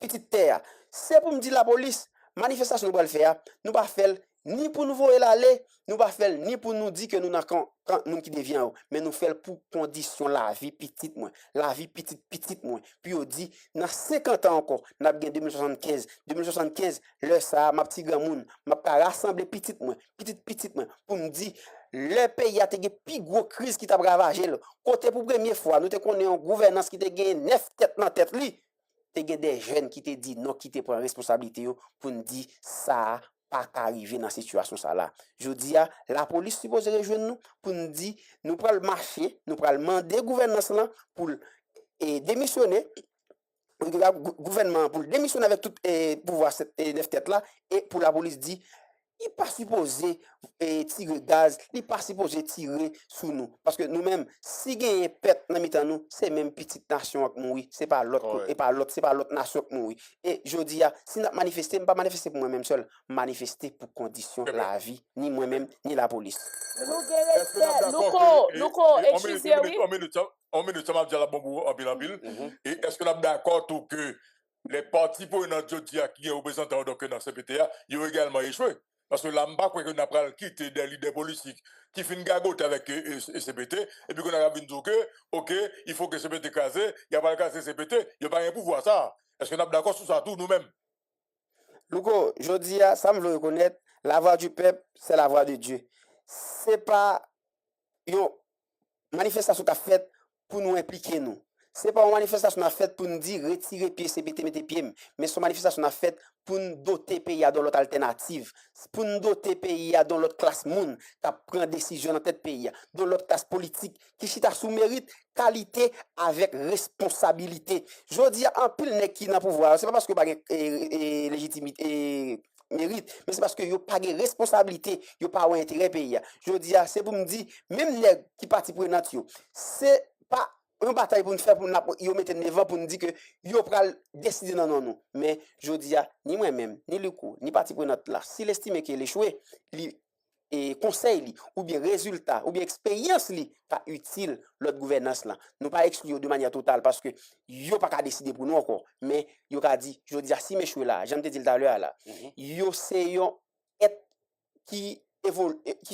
petite terre. C'est pour me dire la police, manifestation nous va le faire, nous pas faire ni pour nous voir l'aller, nous pas faire ni pour nous dire que nous n'avons quand nous qui devient, mais nous faire pour condition la vie petite moins, la vie petite moins. Puis on dit dans 50 ans encore, n'a gagné 2075, le ça ma petit grand monde, m'a rassembler petite moins pour me dire le pays a été plus gros crise qui t'a ravagé. Côté pour première fois, nous te connaissons une gouvernance qui te gagné 9 têtes dans tête li. Te gen des jeunes qui te dit non, qui te prend responsabilité pour nous dire ça pas arriver dans cette situation ça là. Je dis la police suppose rejoindre nous pour nous dire nous pral marcher, nous pral demander gouvernance là pour démissionner gouvernement pour démissionner avec tout pouvoir cette neuf tête là et pour la police dit il pas supposé tirer gaz, il pas supposé tirer sur nous parce que nous-mêmes si gagne pète dans mitan nous, c'est même petite nation qui mourir, c'est pas l'autre et pas l'autre, c'est pas l'autre nation qui mourir. Et je dis si n'a manifester, pas manifester pour moi-même seul, manifester pour condition la vie, ni moi-même ni la police. Louko, excusez On met le temps à dire la bombe en pile. Et est-ce que nous sommes d'accord tout que les partis pour une Jodia qui est représentant donc dans CPTA, ils ont également échoué? Parce que là, je ne crois pas qu'on a quitté des leaders politiques qui font une gagote avec CPT, et puis qu'on a vu dire que, ok, il faut que CPT case, il n'y a pas de case CPT, il n'y a pas rien pour voir ça. Est-ce qu'on est d'accord sur ça tout nous-mêmes? Louko, je dis, ça me veut reconnaître, la voix du peuple, c'est la voix de Dieu. Ce n'est pas une manifestation qu'a faite pour nous impliquer nous. Ce n'est pas une manifestation faite pour nous dire retirer pied CPT, mettez pied, mais c'est une manifestation faite pour nous doter pays dans l'autre alternative, pour nous doter pays dans l'autre classe monde qui prend décision dans tête pays, dans l'autre classe politique qui chita sous mérite, qualité avec responsabilité. Je dis en pile nek qui n'a pouvoir, c'est pas parce que pas légitimité mérite, mais c'est parce que yo pas de responsabilité, yo pas intérêt pays. Je dis c'est pour me dire même les qui parti pour nature, c'est pas une bataille pour nous faire pour nous mettre devant pour nous dire que yo pral décider non mais je dis ni moi-même ni le coup ni parti pour notre là s'il estime qu'il échoué et conseil ou bien résultat ou bien expérience pas utile l'autre gouvernance là nous pas exclure de manière totale parce que yo pas qu'à décider pour nous encore mais yo qu'a dit je dis si m'échoué là j'aime te dire tout à l'heure là yo c'est un être qui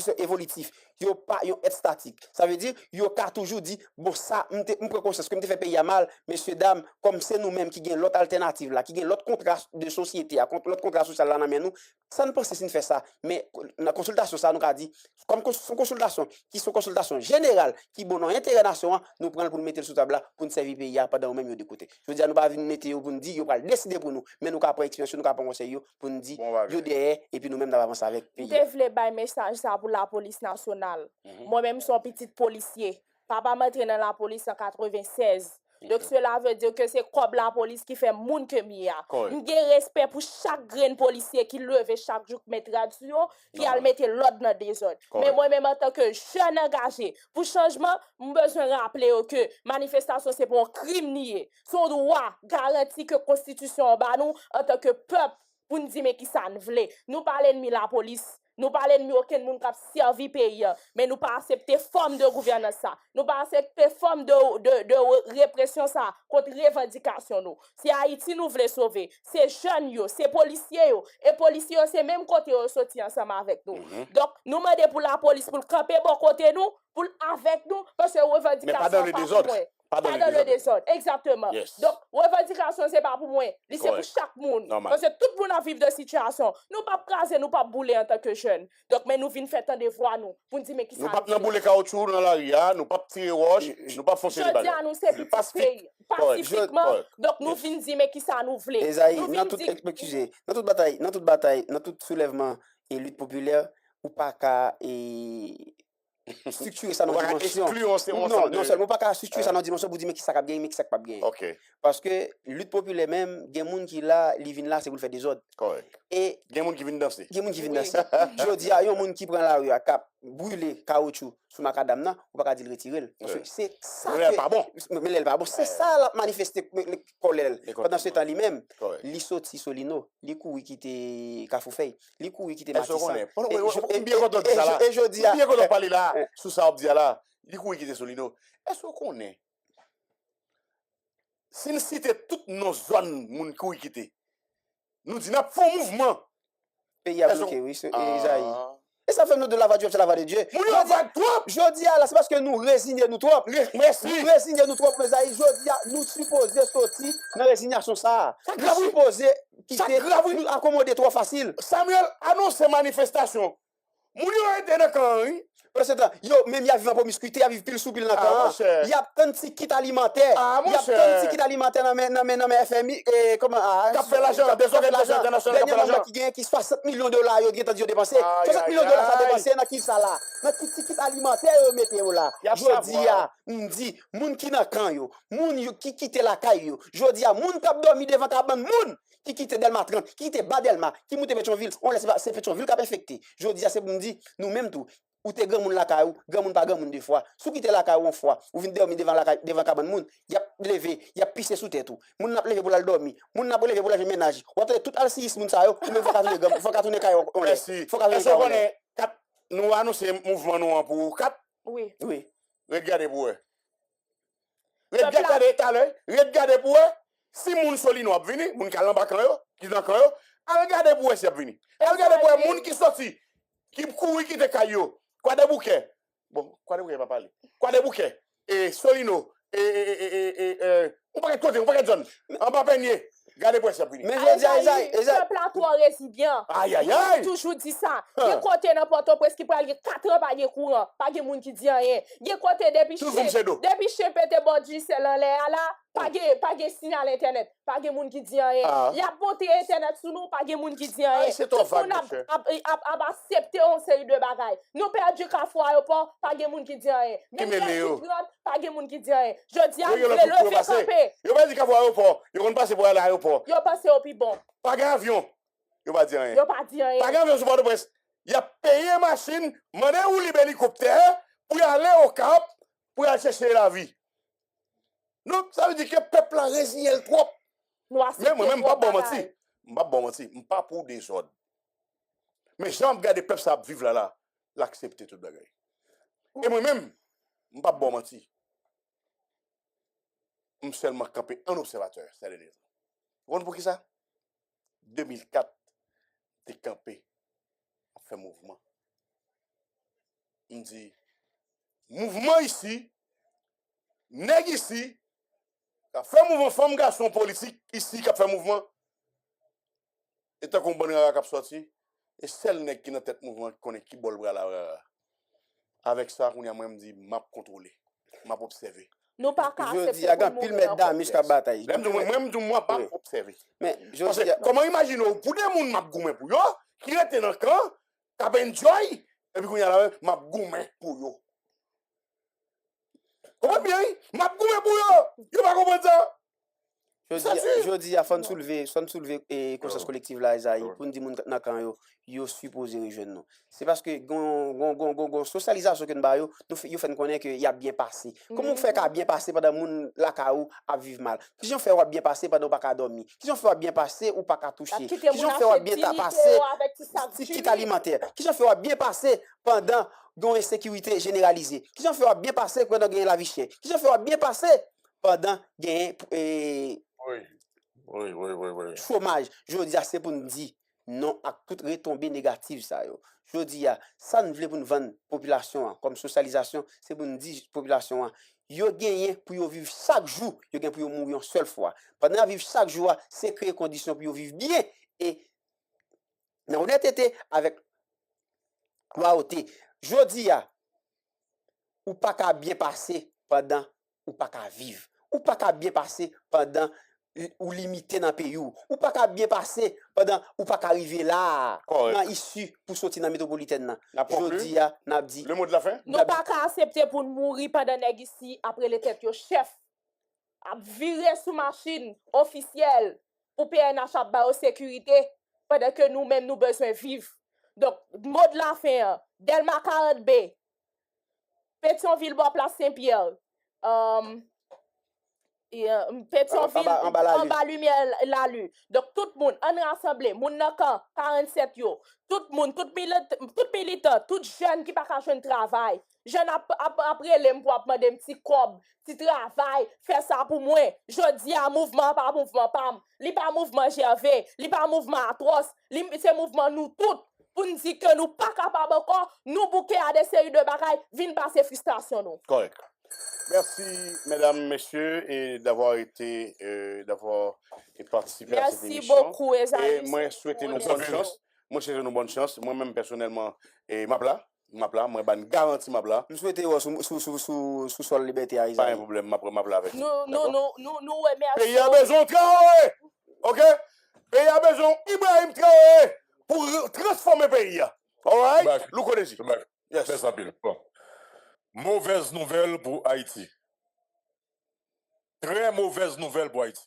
sont évolutifs, yo pas yo être statique. Ça veut dire yo ka toujours dit bon ça me prend conscience que me fait payer mal messieurs dames comme c'est nous-mêmes qui gagne l'autre alternative là, qui gagne l'autre contrat de société, l'autre contrat social là dans nous, ça ne pense pas faire ça, mais la consultation ça nous a dit comme son consultation qui sont consultation générale qui bon dans intérêt nation, nous prendre pour mettre sur table pour nous servir pays pendant même yo de côté. Je veux dire nous pas venir mettre pour nous dire yo pas décider pour nous, mais nous ka prendre expérience, nous ka prendre conseil pour nous dire yo derrière et puis nous-mêmes d'avancer avec pays. Message ça pour la police nationale. Moi-même, je suis un petit policier. Papa m'a entré dans la police en 96. Donc, cela veut dire que c'est comme la police qui fait moun que mia. J'ai respect pour chaque grain policier qui lève chaque jour mettre radio, puis elle mette l'ordre dans des ordres. Mais moi-même, en tant que jeune engagé, pour changement, j'ai besoin de rappeler que manifestation, c'est pour un crime nié. Son droit garantit que la Constitution, nous, en tant que peuple, pour nous dire mais qui ça nous voulait. Nous parlons de la police. Nous parlons de aucun monde qui a servi pays, mais nous pas accepter forme de gouvernance ça. Nous pas accepter forme de répression ça contre revendication nous. Si Haïti nous voulons sauver, c'est jeunes yo, c'est policiers yo, et policiers c'est même côté yo sorti ensemble avec nous. Donc nous demandons pour la police pour camper bon côté nous, pour avec nous parce que revendication mais pas dans le désordre. Pas dans le désordre, exactement. Yes. Donc, revendication, c'est pas pour moi, c'est pour chaque monde. Parce que tout le monde a vécu de situation. Nous pas craser, nous pas bouler en tant que jeunes. Donc, mais nous venons faire tant de voix, nous, pour nous dire, mais qui ça. Nous pas bouler caoutchouc dans la rue, nous pas tirer roche, nous pas foncer les balles. Je dis à nous, c'est pacifiquement. Donc, nous venons dire, mais qui ça nous voulait. Esaïe, dans toute bataille, dans tout soulèvement et lutte populaire, ou pas qu'à structurer ça dans la dimension. Non seulement pas qu'à structurer ça dans la dimension pour dire mais qui ça cap gagner mais qui ça pas gagner. Parce que lutte populaire même, il y a des gens qui là, ils viennent là c'est pour le faire des ordres. Correct. Et il y a des gens qui viennent danser. Il y a des gens qui viennent danser. Je dis il y a des gens qui prend la rue à cap brûler caoutchouc sur macadam là, ou pas dire retirer. C'est ça. Mais pas bon. Mais elle pas bon, c'est ça la manifester colère. Pendant ce temps lui-même, li sorti Solino, li couri quitter Kafoufei, li couri quitter Matissan. Et bien quand on dit ça là. Et je dis bien quand on parle là sous ça on dit là, li couri quitter Solino. Est-ce qu'on connaît si nous citons toutes nos zones moun couri quitter. Nous disons n'a font mouvement. Pays a bloqué oui, Isaïe. Et ça fait nous de la voiture, c'est la voix de Dieu. Je dis là, c'est parce que nous résignons nous trop. Merci. Nous résignons nous trop, mais je dis nous supposons sortir dans la résignation ça. Nous supposons quitter, nous accommoder trop facile. Samuel annonce manifestation. Moun yo été dans camp. Yo, même il y a vivant promiscuité, il y a vivre pile sous pile dans camp. Il y a tant de kits alimentaires. Il y a tant de kits alimentaires dans mes FMI et comment qu'a fait l'argent des organisations internationales qu'a fait l'argent qui gagne qui 60 millions de dollars yo qui dépenser. 60 millions de dollars ça dépenser dans qui ça là. Dans kit alimentaire yo mettez là. Je dis moun qui dans camp yo, moun qui quitte la caille yo. Je dis moun qui dormi devant cabane moun qui quitte Delma 30, qui quitte Badelma, qui monte Pétionville, on laisse c'est Pétionville qui a infecté. Je dis c'est pour me dire nous même tout ou te grand moun la caillou, grand moun pas grand moun deux fois. Sou quitte la caillou une fois, ou vinn dormir devant cabane moun, y a levé, y a pissé sous tête tout. Moun n'a levé pour la dormir, moun n'a levé pour la ménage. Ou tout al 6 moun sa yo, même faut ka tourner caillou on laisse. Faut ka tourner caillou. Nous annoncer mouvement nous pour 4. Oui. Regardez pour eux. Regardez pour eux. Si moun Solino a venu, moun ka lamba kan yo, qui dans kan yo, regardez pour eux si a venu. Regardez pour eux moun qui sorti, qui couri qui te caillou. Quoi de bouquet? Bon, quoi de bouquet pas parler. Quoi de bouquet? Et Solino on pas côté, on pas zone. En bas peigné. Regardez pour ça venu. Mais je dis le plateau résilient. Aïe. Toujours dit ça. Il côté dans Port-au-Prince qui prend 4 ans pas de courant, pas de monde qui dit rien. Il côté depuis chez Pété Bodji c'est là pas de signal internet, pas de monde qui dit rien. Il y a monté internet sous nous, pas de monde qui dit rien. C'est ton vague. On a accepté une série de bagailles. Nous perdu Carrefour aéroport, pas de monde qui dit rien. Pas de monde qui dit rien. Je dis à le faire camper. Yo pas dit Carrefour aéroport, yo on passe pour aller à l'aéroport. Yo passé au plus bon. Pas d'avion. Yo pas dire rien. Pas d'avion sur Port-au-Prince. Il a payé machine, mandé ou l'hélicoptère pour aller au Cap pour aller chercher la vie. Donc ça veut dire que le peuple a résigné le trop. Mais moi-même pas bon menti. Pas bon menti, pas pour des ordres. Mais j'aime regarder le peuple ça vivre là, l'accepter tout bagaille. Et moi-même pas bon menti. Je suis seulement campé un observateur, c'est le raison. Vous comprenez pour qui ça? 2004, t'es campé, on fait mouvement. On dit, mouvement ici, nèg ici, qui a fait mouvement, femme, garçon, politique, ici, qui a fait mouvement. Et tant qu'on bon qui a sorti, et celle nèg qui dans tête mouvement, qui connaît qui bol bras là. Avec ça, on a même dit, m'a contrôlé, m'a observé. Nous pas je dis, il y a un pile mettre d'âme jusqu'à bataille. Même moi, pas observé. Mais je dis, comment imaginer, pour des gens, m'a goumé pour yo, qui était dans le camp, qui a enjoy, et puis qu'on y a là, m'a goumé pour yo. Comment bien, m'a goumé pour yo, yo pas comprendre ça? Je dis à faut soulever et conscience collective là Isaïe pour nous dire moun nan kan yo supposé rejoindre nous. C'est parce que gon socialisation que nous ba yo fait connaître que y a bien passé. Comment fait qu'a bien passé pendant moun la ka ou a vivre mal. Qui j'en fait ou bien passé pendant pas ka dormir. Qui j'en fait bien passé ou pas ka toucher. Qui j'en fait ou bien passé petit kit alimentaire. Qui j'en fait ou bien passé pendant gon insécurité généralisée. Qui j'en fait ou bien passé pendant gagner la vie chère. Qui j'en fait ou bien passé pendant gagner Oui. chômage. Je dis c'est pour nous dire non à toute retombée négative ça yo. Je dis ça nous voulons pour nous vendre population comme socialisation, c'est pour nous dire population yo gagné pour yo vivre chaque jour, yo gagné pour yo mourir une seule fois. Pendant vivre chaque jour, c'est créer conditions pour yo vivre bien et dans honnêteté avec loyauté. Je dis ou pas qu'à bien passer pendant ou pas qu'à vivre. Ou pas qu'à bien passer pendant ou limité dans le pays ou pas qu'à bien passer pendant ou pas qu'à arriver là dans issue pour sortir dans la métropolitaine. Je dis n'a dit le mot de la fin. Nous pas qu'à accepter pour mourir pendant nèg ici après les têtes yo chef a virer sous machine officielle pour PNH a ba sécurité pendant que nous-mêmes nous besoin vivre. Donc mot de la fin Delma 40B Pétionville bois place Saint-Pierre Pétionville en bas lumière la lu. Donc tout le monde en rassemblé moun nan kan 47 yo tout monde tout militant tout jeune qui pas ka joindre travail jeune après les pour demander petit cob petit travail faire ça pour moi jodi a mouvement pas mouvement pam li pas mouvement GV li pas mouvement atroce li c'est mouvement nous tout pour nous dire que nous pas capable encore nous bouquer à des séries de bagailles vinn passer frustration nous. Correct. Merci, mesdames, messieurs, et d'avoir participé à cette émission. Merci beaucoup, et moi, souhaite nous bonne chance. Moi, souhaite nous bonne chance. Moi-même, personnellement, et Mapla, moi, ban garantie Mapla. Nous souhaitons sous sol liberté à Pas un problème, Mapla avec nous remercions. Pays a besoin de Traoré, ok? Pays a besoin Ibrahim Traoré pour transformer le pays. All right? Nous connaissons. Yes. C'est ça, bon. Mauvaise nouvelle pour Haïti. Très mauvaise nouvelle pour Haïti.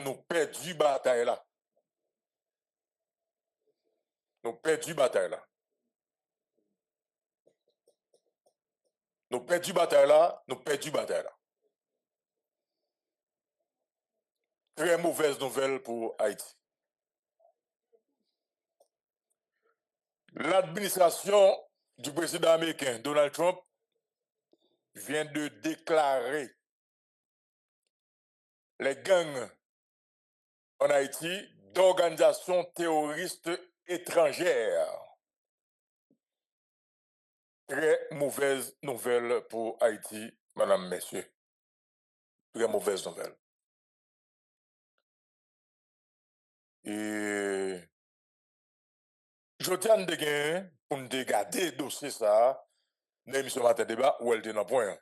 Nous perdons bataille là. Nous perdons bataille là. Nous perdons bataille là. Nous perdons bataille là. Très mauvaise nouvelle pour Haïti. L'administration du président américain Donald Trump vient de déclarer les gangs en Haïti d'organisations terroristes étrangères. Très mauvaise nouvelle pour Haïti, madame, messieurs. Très mauvaise nouvelle. Et je tiens de gagner pour nous regarder le dossier ça, dans l'émission Matin Débat, où elle était dans le point.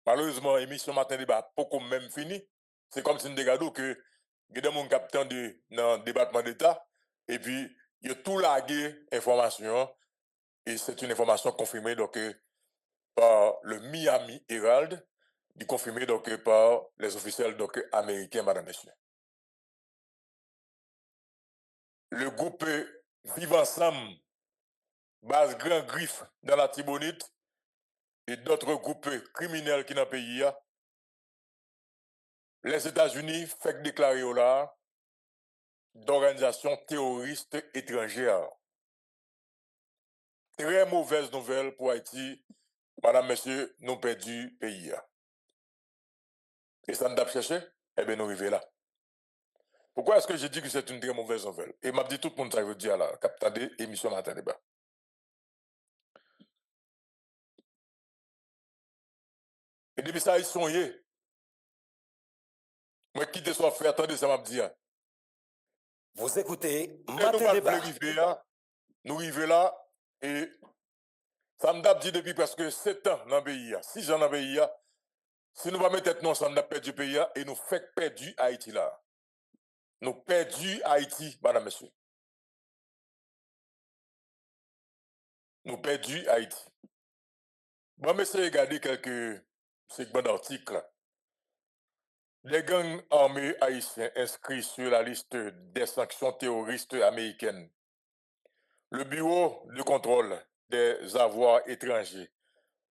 Malheureusement, l'émission Matin Débat, pas comme même fini. C'est comme si nous regardions que il y a des gens qui attendent dans le département d'État, et puis il y a tout lagué information, et c'est une information confirmée donc, par le Miami Herald, confirmée donc, par les officiels donc, américains, madame, messieurs. Le groupe Vive Ensemble, base Grand Griffe dans la Tibonite, et d'autres groupes criminels qui dans le pays, les États-Unis fait déclarer au là d'organisations terroristes étrangères. Très mauvaise nouvelle pour Haïti, madame, monsieur, nous perdu le pays. Et ça nous a cherché, eh bien nous arrivons là. Pourquoi est-ce que je dis que c'est une très mauvaise nouvelle? Et m'a dit tout le monde ça veut dire là, captant des émissions Matin Débat. Et depuis ça, ils sont yé. Moi, quitte soit frère, attendez, ça m'a dit. Vous écoutez Matin Débat. Nous arrivons là, et ça m'a dit depuis presque 7 ans dans le pays, 6 ans dans le pays. Si nous ne mettons pas nous ensemble, nous perdu le pays et nous faisons perdre Haïti là. Nous perdons Haïti, madame, monsieur. Nous perdons Haïti. Bon, mais c'est regarder quelques segments d'articles. Les gangs armés haïtiens inscrits sur la liste des sanctions terroristes américaines. Le Bureau de contrôle des avoirs étrangers,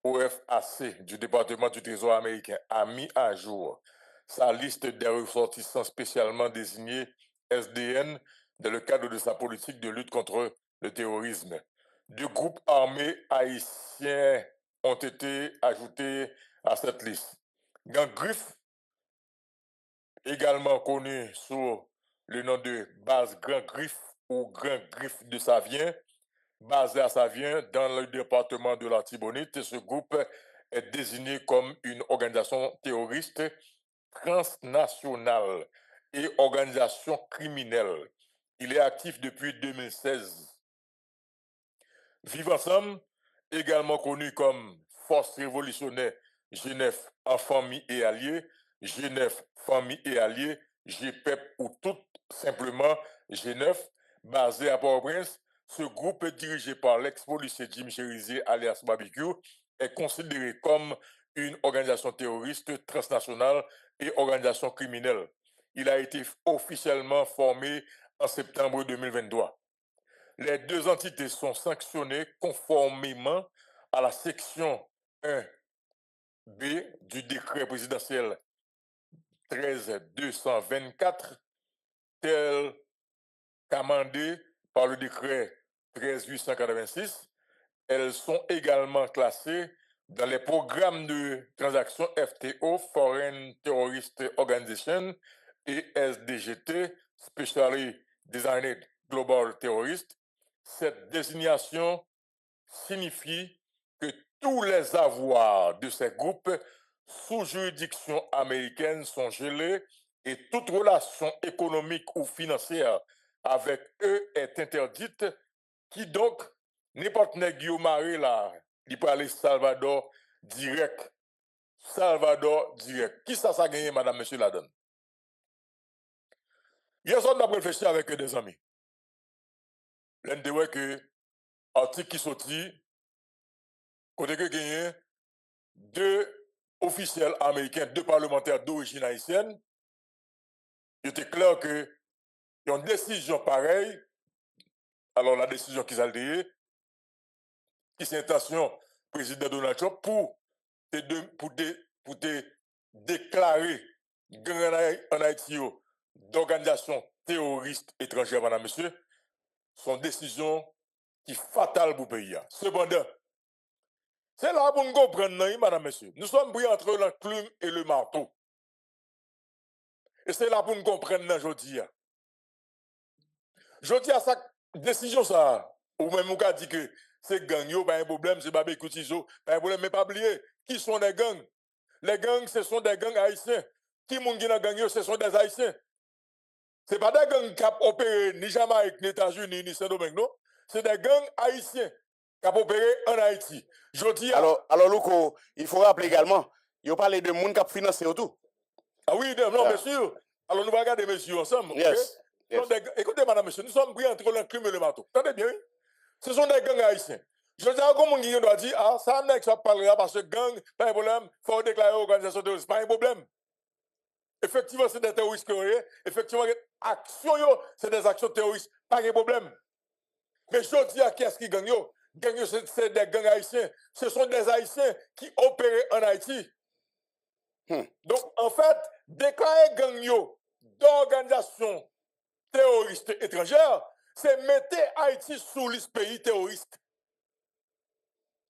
OFAC, du département du Trésor américain, a mis à jour sa liste des ressortissants spécialement désignés SDN dans le cadre de sa politique de lutte contre le terrorisme. 2 groupes armés haïtiens ont été ajoutés à cette liste. Gang Griffe, également connu sous le nom de base Grand Griffe ou Grand Griffe de Savien, basé à Savien dans le département de l'Artibonite. Ce groupe est désigné comme une organisation terroriste transnationale et organisation criminelle. Il est actif depuis 2016. Vivre ensemble, également connu comme Force révolutionnaire Genève en famille et alliés, Genève famille et alliés, GPEP ou tout simplement Genève, basé à Port-au-Prince. Ce groupe dirigé par l'ex-policier Jim Cherizier alias Barbecue est considéré comme une organisation terroriste transnationale et organisation criminelle. Il a été officiellement formé en septembre 2023. Les 2 entités sont sanctionnées conformément à la section 1B du décret présidentiel 13224, tel qu'amendé par le décret 13886. Elles sont également classées dans les programmes de transactions FTO, Foreign Terrorist Organization, et SDGT, Specially Designed Global Terrorist. Cette désignation signifie que tous les avoirs de ces groupes sous juridiction américaine sont gelés et toute relation économique ou financière avec eux est interdite, qui donc n'importe qui maré là, il peut aller Salvador direct. Salvador direct. Qui ça a gagné, madame, monsieur la donne? Hier soir, on a réfléchi avec des amis. L'un de que article qui sorti, côté que gagné 2 officiels américains, 2 parlementaires d'origine haïtienne, il était clair que une décision pareille, alors la décision qu'ils ont dit, qui c'est intention président Donald Trump pour te déclarer en Haïti d'organisation terroriste étrangère, madame, monsieur, sont décisions qui fatales pour le pays. Cependant, c'est là pour nous comprendre, madame, monsieur. Nous sommes pris entre l'enclume et le marteau. Et c'est là pour nous comprendre aujourd'hui. Aujourd'hui, à sa décision, ça, ou même on a dit que c'est gang, pas un problème, c'est Babé Koutizo, pas un problème, mais pas oublier, qui sont les gangs? Les gangs, ce sont des gangs haïtiens. Qui moun qui dans gang, ce sont des haïtiens. Ce n'est pas des gangs qui ont opéré ni Jamaïque, ni États-Unis, ni Saint-Domingue, non? C'est des gangs haïtiens qui ont opéré en Haïti. Alors, Louko, il faut rappeler également, il parle de monde qui a financé tout. Ah oui, non, bien sûr. Alors, nous allons regarder messieurs ensemble. Yes. Écoutez, madame, monsieur, nous sommes pris entre l'enclume et le marteau. Attendez bien, oui? Ce sont des gangs haïtiens. Je dis à comment on doit dire, ah, ça n'est que ça parlera parce que gang, pas un problème, il faut déclarer organisation terroriste, pas un problème. Effectivement, c'est des terroristes qui ont effectivement, action, c'est des actions terroristes, pas un problème. Mais je dis à qui est-ce qui gagne? Gagne, c'est des gangs haïtiens. Ce sont des haïtiens qui opèrent en Haïti. Donc, en fait, déclarer gang d'organisation terroriste étrangère, c'est mettre Haïti sous liste pays terroriste.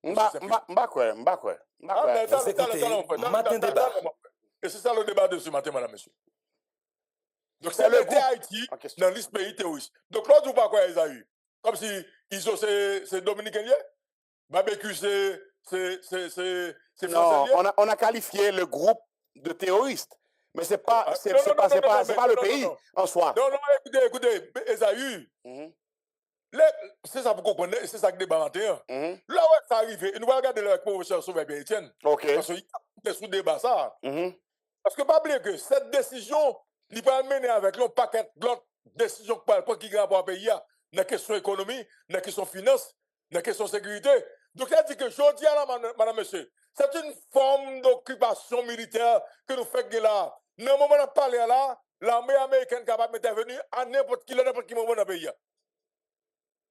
M'ba quoi. Vous écoutez Matin Débat. Et c'est ça le débat de ce matin, madame, monsieur. Donc, c'est le groupe Haïti dans la liste pays terroriste. Donc, l'autre, ou pas quoi, ils ont eu? Comme si ils ont c'est dominicain, Barbecue, c'est non, français. on a qualifié le groupe de terroriste. Mais c'est pas le pays en soi. Non, écoutez, Esaü, c'est ça pour comprendre, c'est ça que débat 21. Là où ça arrive, nous allons regarder le professeur Sauveur Etienne. Parce qu'il est sous débat ça. Parce que pas oublier que cette décision, il va mener avec un paquet d'autres décisions qui ne sont pas pays, dans la question économie, dans la question finance, dans la question sécurité. Donc, elle dit que je dis à la madame, monsieur, c'est une forme d'occupation militaire que nous faisons là. Dans le moment où on parle là, l'armée américaine est capable d'intervenir à n'importe qui moment dans le pays.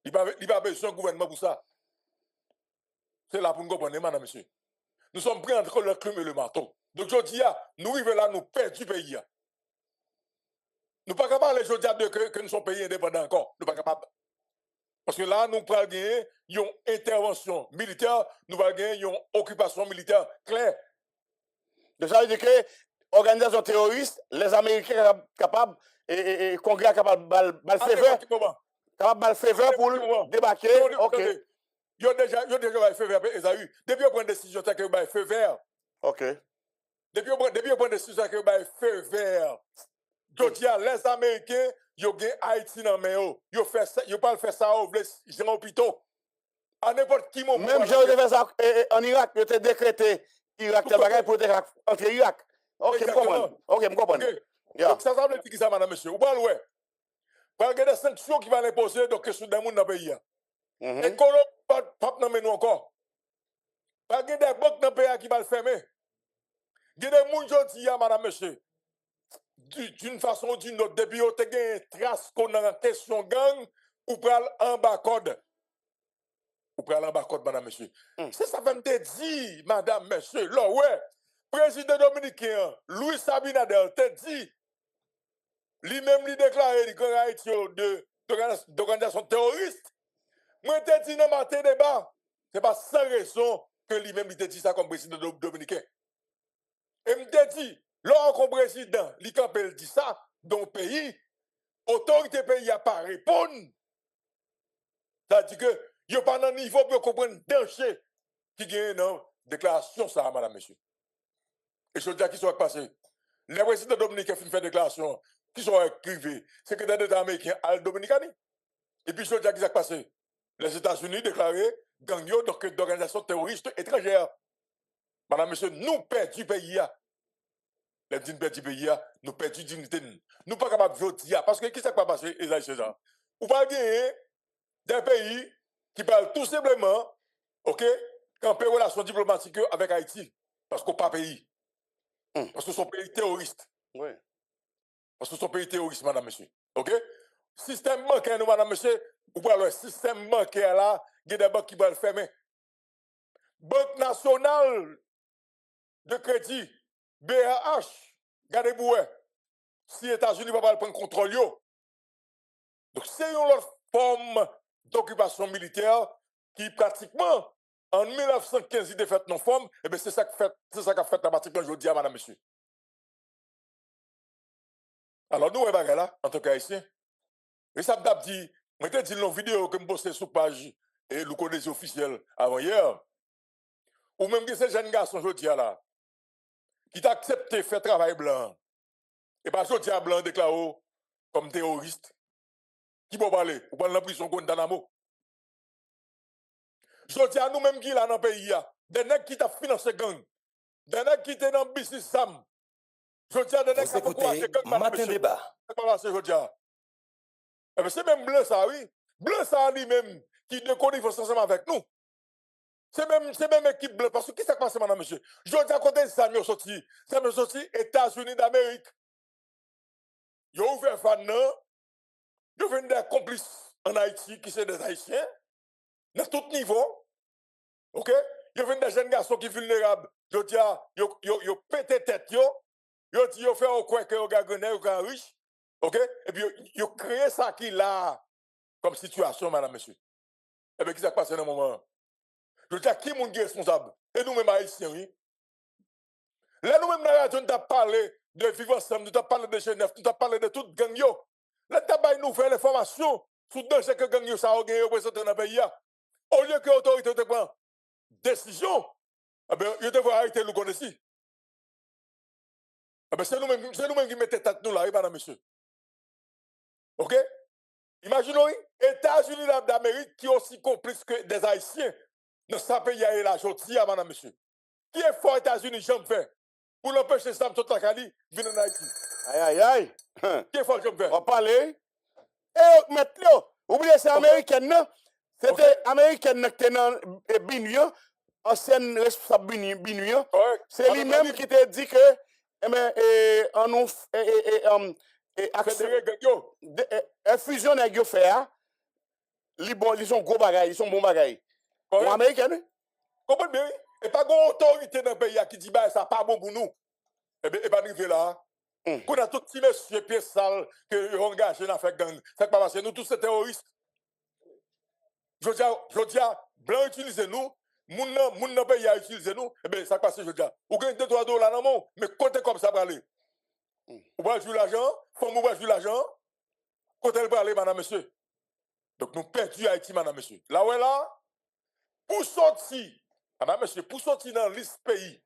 Il n'y a pas besoin de gouvernement pour ça. C'est là pour nous comprendre, madame, monsieur. Nous sommes pris entre le plume et le marteau. Donc, je dis, nous arrivons là, nous perdons du pays. Nous ne sommes pas capables, je dis, que nous sommes pays indépendants encore. Nous ne sommes pas capables. Parce que là, nous allons gagner une intervention militaire, nous allons gagner une occupation militaire claire. Donc, ça veut dire que l'organisation terroriste, les Américains sont capables, et le Congrès est capable de faire faveur pour débarquer. Ok. Il y a déjà fait vert, Esaü. Depuis qu'on prend une décision, c'est que vous avez fait vert. Ok. Depuis qu'on prend une décision, c'est que vous avez fait vert. Les Américains, ils ont Haïti dans le main. Ils ne pas faire ça au hôpital. À n'importe qui moment. Même si ils fait ça en Irak, ils ont décrété Irak, il y a pour entrer Irak. Ok, je comprends. Ok, je comprends. Donc ça veut dire que ça, madame, monsieur. Vous parlez, ouais. Vous avez des sanctions qui vont imposer donc sur des gens dans le pays. Et qu'on n'a pas nous encore. Vous avez des banques dans le pays qui vont le fermer. Il y a des gens qui disent, madame, monsieur, d'une façon ou d'une autre, depuis que vous avez une trace qu'on a en question gang, ou pral en bas code. Ou pral en bas code, madame, monsieur. C'est ça que me dit, madame, monsieur, là, ouais. Président dominicain, Louis Abinader, te dit, lui-même, lui déclaré qu'il y a Haïti d'organisation terroriste. Moi, te dit dans matin débat, ce n'est pas sans raison que lui-même, il te dit ça comme président dominicain. Et me te dit, lorsqu'un président, il dit ça, dans le pays, autorité pays a pas répondre. C'est-à-dire que, il n'y a pas un niveau pour comprendre le danger qui gagne dans la déclaration, ça, madame, monsieur. Et je dis à qui soit passé. Les présidents dominicains font une déclaration, qui sont écrivés, secrétaire d'État américain Al Dominicani. Et puis je dis à qui soit passé. Les États-Unis déclaré gang d'organisations terroristes étrangères. Madame, monsieur, nous perdons du pays. Les gens perdent du pays, nous perdons dignité. Nous ne sommes pas capables de voter. Parce que qui s'est passé, Esaïe César? Vous pas gagner des pays qui parlent tout simplement, ok, camper relations diplomatiques avec Haïti. Parce qu'on pas pays. Parce que son pays terroriste. Oui. Parce que son pays terroriste, madame, monsieur. Ok? Système bancaire, nous, madame, monsieur, ou pas le système bancaire là, il y a des banques qui vont le fermer. Banque nationale de crédit, BRH, regardez-vous, si les États-Unis ne vont pas prendre contrôle, donc c'est une autre forme d'occupation militaire qui pratiquement, en 1915, il a fait nos formes, et bien c'est ça qu'a fait la pratiquement aujourd'hui, madame, monsieur. Alors nous, là, en tant qu'haïtiens, et ça m'a dit, je t'ai dit dans une vidéo que je postais sur la page et le code officiel avant hier, ou même que ces jeunes garçons aujourd'hui là, qui t'a accepté de faire travail blanc, et pas aujourd'hui à blanc déclaré comme terroriste, qui peut parler, ou pas dans la prison Guantanamo. Aujourd'hui à nous-mêmes qui là dans le pays, des nègres qui t'a financé gang, des nègres qui étaient dans le business Sam. Aujourd'hui à des nègres qui ont encouragé gang. Matin débat. C'est même blanc ça, oui. Blanc ça lui-même qui de connivence ensemble avec nous. C'est même équipe blanc. Parce que qui s'est passé, madame, monsieur? Je dis à côté de ça, nous sorti. Ça me sorti États-Unis d'Amérique. Ils ont ouvert fan, ils ont des complices en Haïti qui sont des Haïtiens. Dans tout niveau. Ok? Ils ont des jeunes garçons qui sont vulnérables. Je dis, ils ont pété tête, ils ont fait au coin que ils ont gagné, ils ont riche. Ok? Et puis, ils ont créé ça qui là, comme situation, madame, monsieur. Et bien, qui s'est passé dans le moment? Je dis à qui est responsable? Et nous-mêmes, haïtiens, oui. Là, nous-mêmes, dans la radio, nous avons parlé de vivre ensemble, nous avons parlé de Genève, nous avons parlé de tout gang. Là, nous avons nous fait l'information sur le danger que gang ça a gagné représenté dans le pays. Au lieu que l'autorité te prenne décision, eh bien, ils devraient arrêter le connaître ici. Eh bien, c'est nous-mêmes qui mettons tête nous là, madame, monsieur. Ok? Imaginez, États-Unis d'Amérique qui sont aussi complices que des Haïtiens dans ce pays et la jotie, madame, monsieur. Qui est fort États-Unis, j'aime faire pour l'empêcher Sam Sotakali de venir en Haïti? Aïe, aïe, aïe. Qui est fort, j'aime faire? On va parler. Et maintenant, oubliez, c'est américain, non? C'était américain qui était dans Binuyan, ancienne responsable Binuyan. C'est lui-même qui t'a dit que on nous fusion avec yo fait ils sont gros bagages, ils sont bons bagages. Ou américain? Comprenez bien? Et pas une autorité dans le pays qui dit bah ça pas bon pour nous. Et bien, pas arrivé là. Qu'on a tout petit monsieur pieds sales que ont engagé dans fait gang. C'est pas parce que nous tous ces terroristes. Je dis blanc utiliser nous, moun nan pays a utiliser nous, et bien ça passe je dis. Ou gagne 2-3 dollars dans mon, mais comptez comme ça pour aller. Ou va jouer l'argent, faut nous jouer l'argent. Comptez pour aller madame monsieur. Donc nous perdons Haïti madame monsieur. Là ouais là pour sortir madame monsieur pour sortir dans liste pays.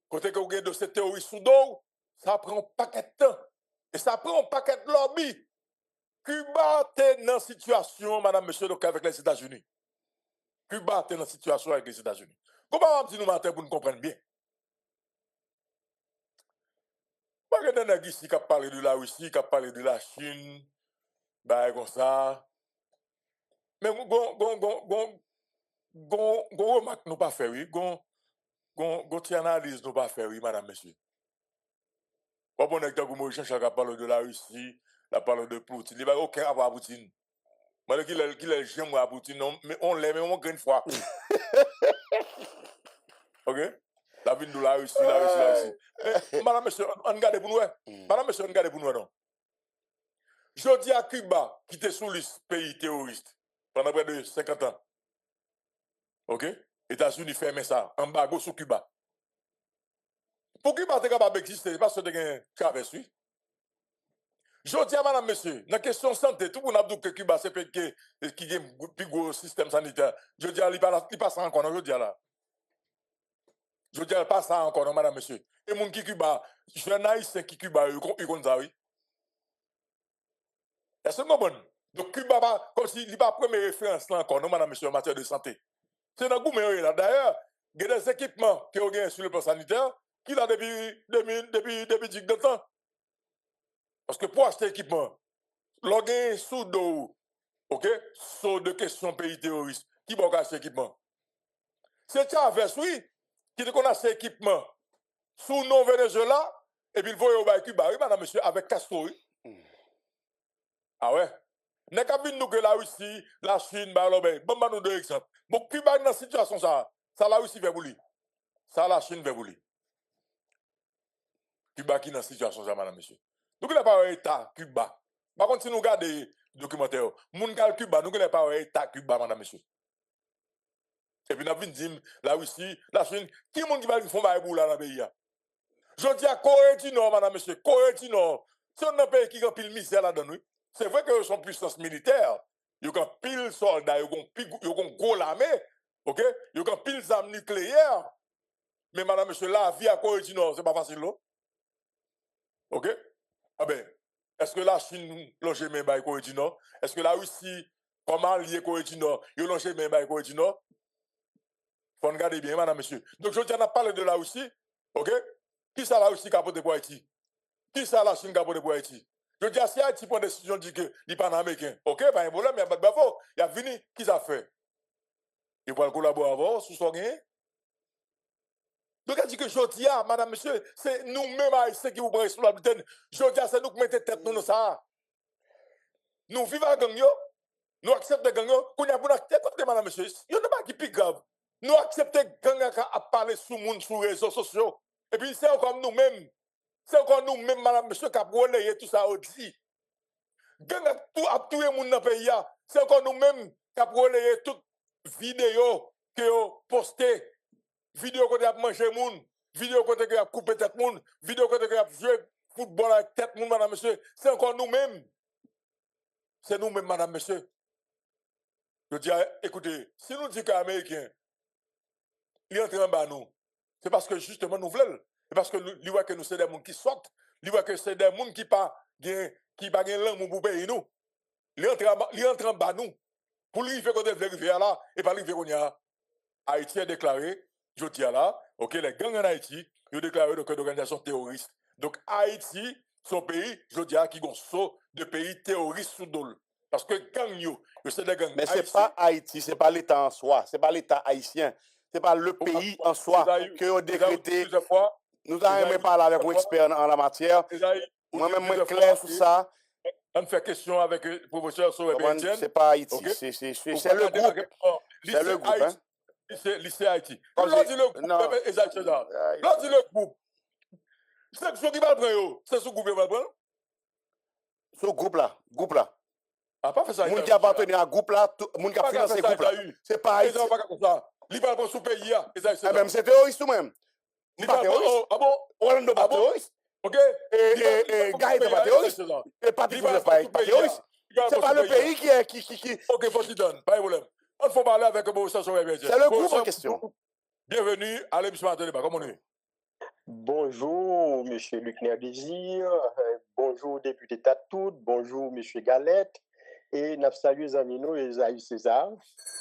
Côté que vous avez de ces terroristes sous dos, ça prend un paquet de temps. Et ça prend un paquet de lobby. Cuba est dans la situation, madame, monsieur, donc avec les États-Unis. Cuba est dans la situation avec les États-Unis. Comment on dit nous matin pour nous comprendre bien? Pas que des ici qui parlé de la Russie, qui parlé de la Chine, bah comme ça. Mais gon remarque nous pas faire, oui. Gon analyse nous pas faire, oui, madame, monsieur. Pas bon exemple que Moïse Chacha parle de la Russie, la parle de Poutine. Il n'y a aucun rapport à Poutine. Malgré qu'il est j'aime à Poutine, mais on l'aime au moins une fois. Ok? La ville de la Russie, la Russie. Madame, monsieur, on regarde pour nous. Madame, monsieur, on regarde pour nous, non? Je dis à Cuba, qui était sous liste pays terroriste pendant près de 50 ans. Ok? États-Unis ferment ça, embargo sur Cuba. Pour Cuba, tu es capable d'exister, parce que tu as Chavez, oui. Je dis à madame, monsieur, dans la question de santé, tout le monde a dit que Cuba, c'est qui a un plus gros système sanitaire. Je dis à lui, il passe encore, je dis à là. Je dis à pas ça encore, madame, monsieur. Et mon qui Cuba, je suis un haïtien qui Cuba, il compte ça, oui. Est-ce que c'est bon? Donc Cuba, comme s'il n'y a pas de première référence là encore, non, madame, monsieur, en matière de santé. C'est dans le goût, là. D'ailleurs, il y a des équipements qui ont gagné sur le plan sanitaire, qui là depuis 10 temps. Parce que pour acheter équipement, l'organe sous dos, ok, sous de questions pays terroristes, qui va acheter équipement? C'est Chavez, oui, qui a acheté équipement sous non Venezuela, et puis il va au Cuba, oui, madame, monsieur, avec Castro, oui. Ah ouais? N'est qu'à venir nous que la Russie, la Chine, bon, nous deux exemples. Bon, Cuba dans la situation, ça la Russie va vous ça la Chine va vous Cuba qui dans la situation, ça, madame, monsieur. Nous ne pas État Cuba. Par contre, si nous regardons les documentaires, nous Cuba, nous ne pas État Cuba, madame, monsieur. Et puis nous avons dit, la Russie, la Chine, qui est qui va faire pour dans le pays? Je dis à Corée du Nord, madame, monsieur, Corée du Nord, c'est un pays qui a pile misère là-dedans, oui. C'est vrai que son puissance militaire, il y a pile soldats, il y a gros l'armée, ok? Il y a pile armes nucléaires. Mais madame, monsieur, la vie à Corée du Nord, c'est pas facile, non? Ok? Ah ben, est-ce que la Chine longe même par Corée du Nord? Est-ce que la Russie, comme allié Corée du Nord, il longe même par Corée du Nord? Faut regarder bien, madame, monsieur. Donc, je tiens à parler de la Russie, ok? Qui ça la Russie qui a porté pour Haïti? Qui ça la Chine qui a porté pour Haïti? Je dis à si Haïti prend une décision, dit que il pas américain. Ok, pas un problème, il y a pas de bafo. Il a venu, qui ça fait? Il va collaborer avec sous son gain. Donc, elle dit que je dis à madame, monsieur, c'est nous-mêmes Haïtiens qui vous prenons responsabilité. Je dis à c'est nous qui mettons tête nous dans ça. Nous vivons à gang, nous acceptons gang, qu'on y a pour accepter, madame, monsieur. Il n'y a pas qui plus grave. Nous acceptons gang à parler sur les réseaux sociaux. Et puis, c'est encore nous-mêmes. C'est encore nous-mêmes, madame, monsieur, qui avons relayé tout ça aussi. Gang à tout le monde dans le pays. C'est encore nous-mêmes qui avons relayé toute vidéo que vous postez. Vidéo que vous avez mangé moun. Vidéo que vous avez coupé tête moun. Vidéo que vous avez joué football avec tête moun, madame, monsieur. C'est encore nous-mêmes. C'est nous-mêmes, madame, monsieur. Je dis, écoutez, si nous disons qu'un Américain, il entre en bas nous, c'est parce que justement nous voulons. C'est parce que nous voit que nous sommes des gens qui sortent. Nous voit que c'est des gens qui pas langue pour payer nous. Il entre en bas nous. Pour lui, il fait qu'on devait arriver là, et pas lui, il fait qu'on y a. Haïti a déclaré, je dis là, ok, les gangs en Haïti, ils ont déclaré donc une organisation terroriste. Donc Haïti, son pays, je dis qui est un saut de pays terroriste sous dol. Parce que gang yo, c'est des gangs Mais c'est haïtiens. pas Haïti, c'est pas l'État en soi, c'est pas l'État haïtien, c'est pas le pays en soi que ont décrété. Plusieurs fois. Nous avons aimé parler avec un expert en la matière. Moi-même, moi clair sur ça. On fait question avec le professeur Sauvé Bétienne. C'est pas Haïti, Okay? c'est le groupe. C'est le groupe, hein? Lycée Haïti. Comme L'on dit le groupe, non. exactement. L'on dit le groupe. C'est ce qui va prendre, c'est ce groupe qui va prendre. Ce groupe là. Ah, pas fait ça. Moun qui appartient à groupe là, moun qui a financé groupe là. C'est pas Haïti. C'est pas comme ça. Il va prendre sous pays. Eh ben, c'est terroriste ou même? Il pas terroriste. Ah bon? Orlando pas terroriste. Ok? Et Gaï n'est pas terroriste. Et Patrick n'est pas terroriste. C'est pas le pays qui... Ok, Posidon, pas de problème. On faut parler avec le professeur Sauvé Bétienne. C'est le groupe en question. Bienvenue à l'émission Matin Débat. Comment on est? Bonjour, M. Luc Néa-Désir. Bonjour, député Tatout. Bonjour, M. Galette. Et nous saluons Zamino et Zahir César.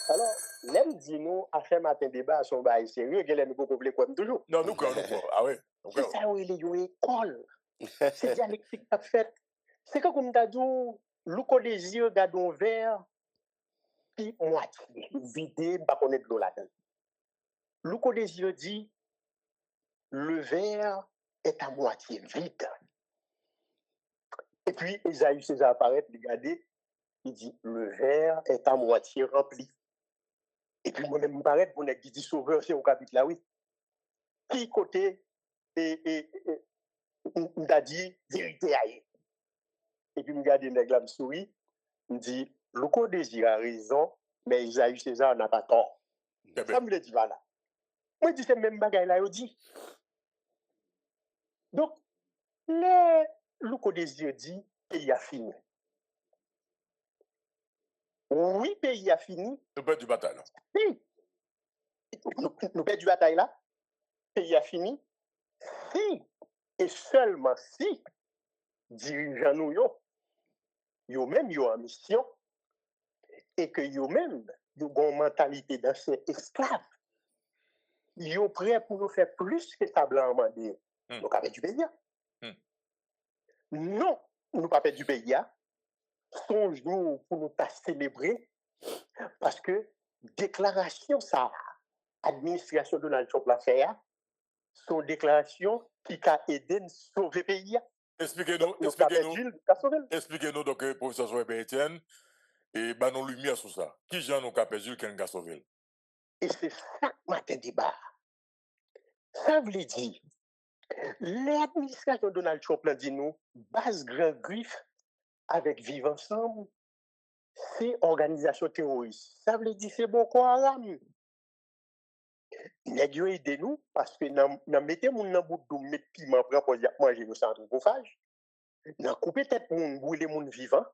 Alors, l'aime dit nous, à faire matin débat à son bail sérieux, qu'elle nous complet comme toujours. Non, nous, ah oui. C'est ça où il est une école. C'est dialectique qu'a fait. C'est comme on t'a dit, l'ouco des yeux, gardons vert, puis moitié, vidé, bah qu'on est de l'eau là-dedans. L'ouco des yeux dit, le verre est à moitié vide. Et puis, Esaïe César apparaît, regardez, il dit, le verre est à moitié rempli. Et puis, moi-même, me paraît, pour qui dit sauveur, c'est au chapitre là, oui. Qui côté, on a dit, vérité aïe. Et puis, me regarde, me sourit, me dit, Louko Désir a raison, mais Esaïe César n'a pas tort. Ça me le dit, voilà. Moi, je dis, c'est même bagaille là, il dit. Donc, le Louko Désir dit, pays a fini. Oui, pays a fini. Nous perdons du bataille. Si. Nous perdons du bataille là. Pays a fini. Si. Et seulement si, dirigeants nous, yo même yo en mission, et que yo même, yo ont une mentalité d'ancien esclave, yo prêt pour nous faire plus que ça blanc mandé. Nous pas du pays. Non, nous pas du pays. Son jour pour nous célébrer, parce que déclaration ça, administration de Donald Trump l'a fait, son déclaration qui a aidé à sauver le pays. Expliquez-nous donc, professeur Sauvé Bétienne, et ben nous lumière sur ça. Qui j'en nous capé Jules qui a sauvé? Et c'est ça matin débat. Ça veut dire, l'administration de Donald Trump l'a dit nous, base grand griffe avec Vivre Ensemble, c'est organisation terroriste. Ça veut dire c'est Boko Haram. Nous avons aidé nous parce que nous mettons mon dans bout de mettre piment pour manger nos centres chauffage. Nous coupé tête moun brûler moun vivant.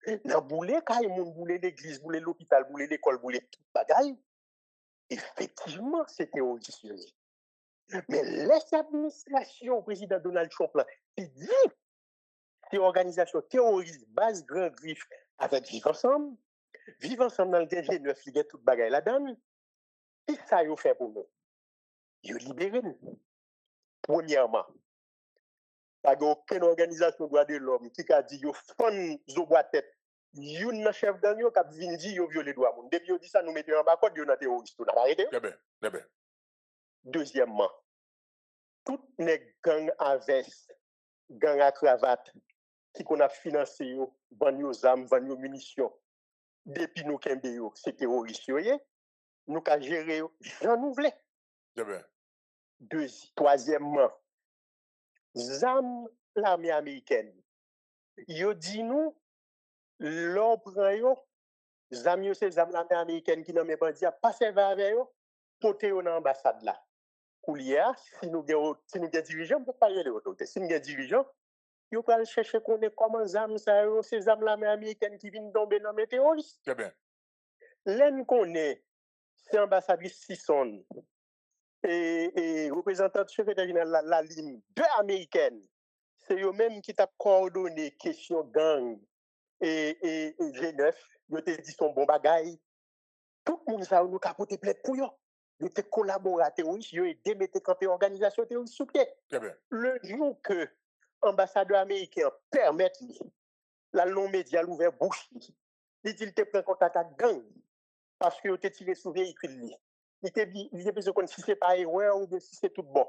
Nous brûler caille moun brûler l'église, brûler l'hôpital, brûler l'école, brûler tout bagaille. Effectivement, c'est terroriste. Mais l'administration président Donald Trump là, qui dit c'est organisation terroriste base grand griffe avec Vivre Ensemble. Vivre Ensemble dans le G9, il y a tout bagaille là-dedans. Qu'est-ce que ça y fait pour nous? Ils libéré nous. Premièrement, il n'y a aucune organisation de droits de l'homme qui a dit qu'ils font zo boîte tête. Yon chef gang yo k'ap vinn di yo violé droit moun. Depuis yo dit ça nous mettons en bas code yo nan terroriste. On a arrêté. Très bien. Deuxièmement, tout les gangs à veste, gang à cravate qui qu'on a financé yo, vend yo armes, vend yo munitions. Depuis nous kembe yo, c'est terroriste yo. Nous ka gérer yo, j'en nous vle. Très bien. Troisièmement, zam l'armée américaine. Yo dit nous l'on prend yo, zam yo c'est zam l'armée américaine qui nan men bandi a pas servi avec yo, porter yo dans ambassade là. Koulière, si nous gen dirigeant, on peut parler de l'autorité. Si nous gen dirigeant, yo pral chercher connaître comment zam ça yo, c'est zam l'armée américaine qui vient tomber dans mes terroristes. Très bien. L'en connaît, c'est ambassadrice Sisson et représentant secrétaire général la ligne, deux américaines. C'est eux-mêmes qui t'a coordonné question gang et G9. Ils te dit son bon bagay. Tout le monde ça nous capoter plaide pour yo. Ils te collaboré terroriste, ils aidé mettre campé organisation terroriste sous pied. Très bien. Le jour que ambassadeur américain permet la long média l'ouvert bouche Il dit, il te prend contact avec gang. Parce que tu tiré sur véhicule. Il te besoin de si c'est pas erreur ou bien si c'est tout bon.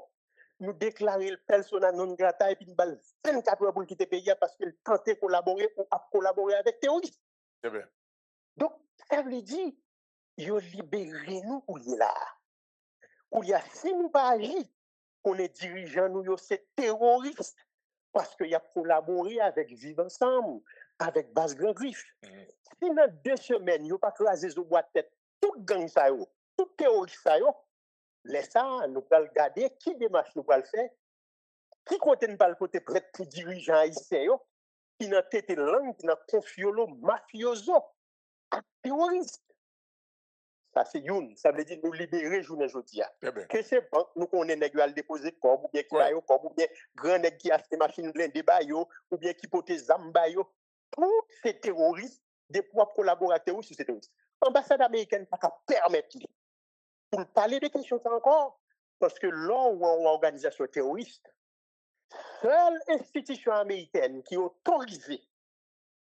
Nous déclarer le persona non grata et puis nous balle 24 heures pour quitter le pays parce qu'il tentait de collaborer ou à collaborer avec terroristes. C'est bien. Donc, ça veut dire, il libéré nous pour y là. Pour y si nous pas agi, qu'on est dirigeant, nous, c'est terroriste. Parce qu'il a collaboré avec Vivre Ensemble, avec Basse Grand Griffe. Si dans 2 semaines, il n'y a pas crasé sur boîte tête, tout gang ça, tout terroriste ça, laisse ça, nous allons regarder qui démarche nous allons faire, qui côté nous allons côté prêtre pour dirigeant haïtien, qui n'a tête langue, qui n'a confiolo, mafioso, terroriste. Ça, c'est une. Ça veut dire nous libérer journée aujourd'hui. Que c'est banque, nous connaissons nèg al déposer corps, ou bien qui bayo corps, ou bien grand nèg qui achète machine blindée bayo, ou bien qui porte zam bayo. Tous ces terroristes, des propres collaborateurs sur ces terroristes. L'ambassade américaine n'a pas permettre pour parler de questions encore, parce que là où on organisation terroriste, seule institution américaine qui est autorisée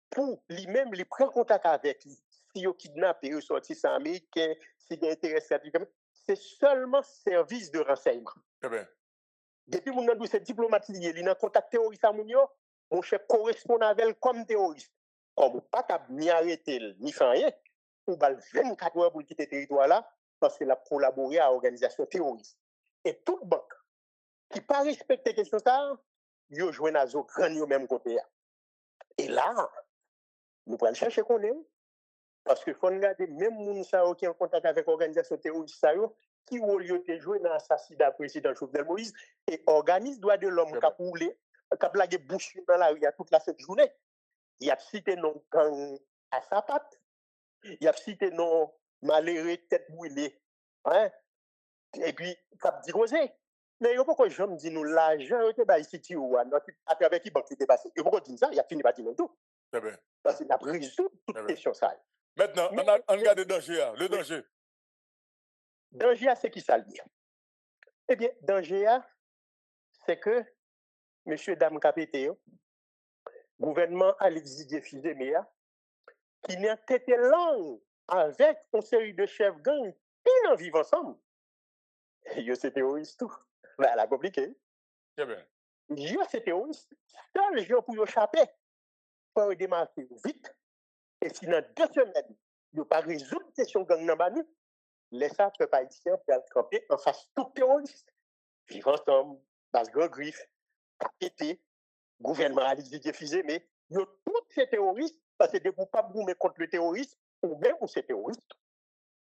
pour lui-même les prendre contact avec lui, si ils kidnappent et ressortissent américains, s'il y a intérêt certificat, c'est seulement service de renseignement. Depuis mon nom, c'est diplomatique, il a contacté terroriste à mon chef correspond avec elle comme terroriste. Comme pas ni arrêter, ni faire rien, ou 24 heures pour quitter le territoire là, parce qu'il a collaboré à l'organisation terroriste. Et toute banque qui n'a pas respecté la question ça, il a joué dans un grand même côté. Et là, nous allons chercher qu'on est, parce qu'il faut regarder même les gens qui sont en contact avec l'organisation terroriste, qui ont joué dans l'assassinat du président Jovenel Moïse, et organise droit de l'homme qui a roulé, qui a blagué bouche dans la rue toute la cette journée. Il a cité non gang à sa patte, il a cité non malheureux tête brûlée, hein? Et puis, il a dit rosé. Mais il faut que je me dise, nous, l'argent, il était ici, à travers qui banque était passé. Il faut que je dise ça, il a fini par dire tout. Parce qu'il a résolu toute question ça. Maintenant, on regarde le danger, le danger. Danger, c'est qui ça lié? Eh bien, danger, c'est que, monsieur, dame, capité, gouvernement Alexis Didier Fils-Aimé, qui n'a tête langue avec une série de chefs gang, qui n'en vivent ensemble. Yo, c'est terroriste tout. Ben, la compliqué. Très bien. Yo, c'est terroriste. Seul gens pour échapper, pour démarrer vite. Et si dans 2 semaines, il n'y a pas résoudre la question gang dans Bani, laissez le peuple haïtien faire camper en face tout terroriste. Vivre ensemble, Basse Grand Griffe, KPT, gouvernement Alexis Didier Fils-Aimé, il y a tous ces terroristes, parce que des groupes pas gourmet contre le terroriste, ou même pour ces terroristes.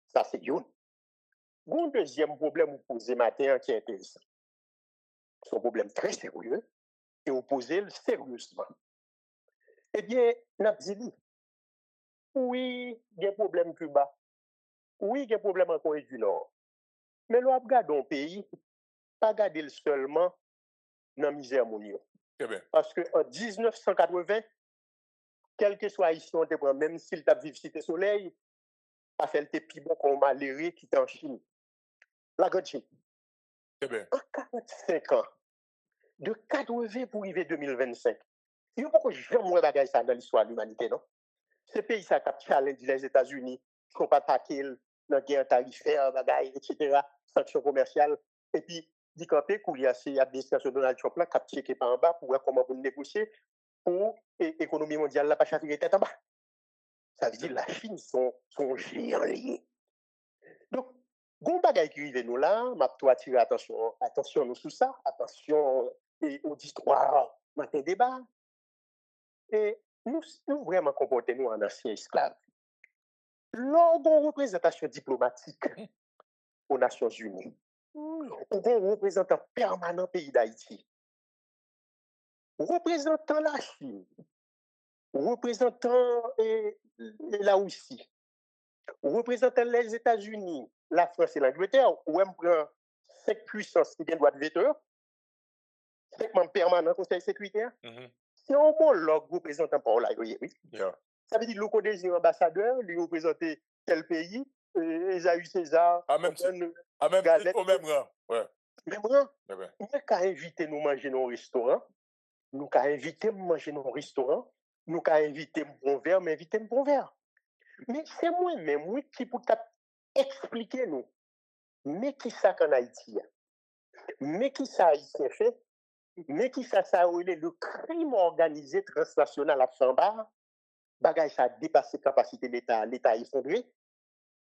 Ça, c'est une. Un deuxième problème vous posez matin qui est intéressant. C'est un problème très sérieux et vous posez sérieusement. Eh bien, n'a dit oui, il y a un problème Cuba. Oui, il y a un problème en Corée du Nord. Mais nous regardons un pays, pas regarder seulement dans la misère mondiale. Parce qu'en 1980, quel que soit ici, on te prend, même s'il t'a vécu Cité Soleil, a fait le plus bon qu'on m'a léré qui est en Chine. La grande Chine. En 45 ans, de 80 pour arriver 2025, il n'y a pas que jamais bagage ça dans l'histoire de l'humanité, non? Ce pays, ça a challenge les États-Unis, qui sont pas attaqués dans la guerre tarifaire, bagage, etc., sanctions commerciales. Et puis, dit campé, qu'il y a l'administration de Donald Trump là, qui a checké par en bas pour voir comment vous négocier pour l'économie mondiale, là, pas chavirer tête en bas. Ça veut dire que la Chine sont géants liés. Donc, gon bagay qui rive nous là, m'a toi attirer attention nous sur ça, attention et auditoire, matin débat. Et nous vraiment comporter nous en anciens esclaves. Lors de représentation diplomatique aux Nations Unies, ou un représentant permanent pays d'Haïti, représentant la Chine, représentant la Russie, représentant les États-Unis, la France et l'Angleterre, ou même prend 5 puissances qui ont droit de veto, 5 membres permanents du Conseil de sécurité, c'est un homologue représentant par là, oui. Ça veut dire que le désir ambassadeur, lui représenter tel pays, Esaü César, même au même rang. Ouais. Même rang. Nous avons invité nous manger dans un restaurant, nous avons invité manger dans un restaurant, nous avons invité un bon verre, mais invité un bon verre. Mais c'est moi-même, oui, qui pour expliquer nous. Mais qui ça qu'en Haïti? Mais qui ça Haïtien fait? Mais qui ça le crime organisé transnational à Samba? Bagay ça a dépassé la capacité de l'État, l'État effondré.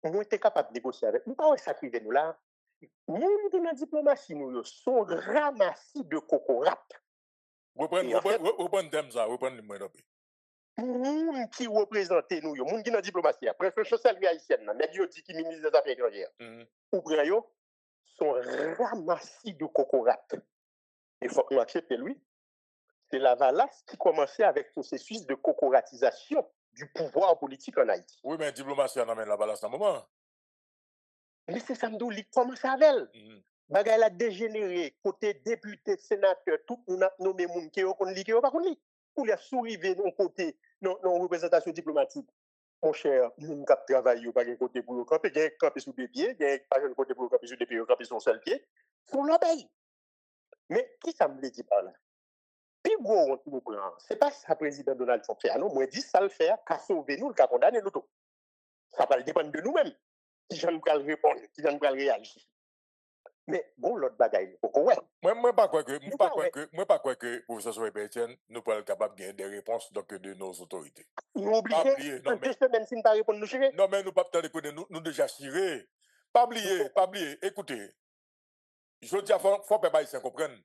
Nous sommes capables de négocier avec nous. Pas ça privé nous là. Nous, dans la diplomatie, nous sommes ramassés de coco-rap. Reprenez thème ça, reprenez le moins d'opé. Moun qui représente nous, moun qui dans la diplomatie, presque chancelier haïtienne, mais qui dit qui ministre des Affaires étrangères, ou bien yo, sont ramassés de coco-rap. Il faut qu'on accepte lui. C'est la Valace qui commençait avec le processus de cocoratisation du pouvoir politique en Haïti. Oui, mais diplomatie, on amène la Valace à un moment. Mais c'est Samdou qui commence avec elle. Bagay a dégénéré, côté député, sénateur, tout le monde a nommé moun qui est pas qu'on lit. Pour les souriver non côté, non représentation diplomatique. Mon cher, moun qui travaille pas côté pour camper, il y a camper sous des pieds, il y a pas un côté pour camper sous des pieds, camper sur un seul pied. Son l'obéit. Mais qui ça me dit par là? Puis gros, on prend. C'est pas ça président Donald Trump fait. Non, moi dis ça le faire, qu'à sauver nous, qu'à condamner l'auto. Ça va dépendre de nous-mêmes. Qui j'en peux répondre, qui j'en peux réagir. Mais bon, l'autre bagaille, ouais. Moi pas quoi que professeur Soye Etienne nous pas capable de gagner des réponses donc de nos autorités. Nous obligés. En 2 semaines si nous pas répondre nous chirer. Non mais nous pas écouter nous déjà chiré. Pas oublier. Écoutez. Je dis faut peuple haïtien comprendre.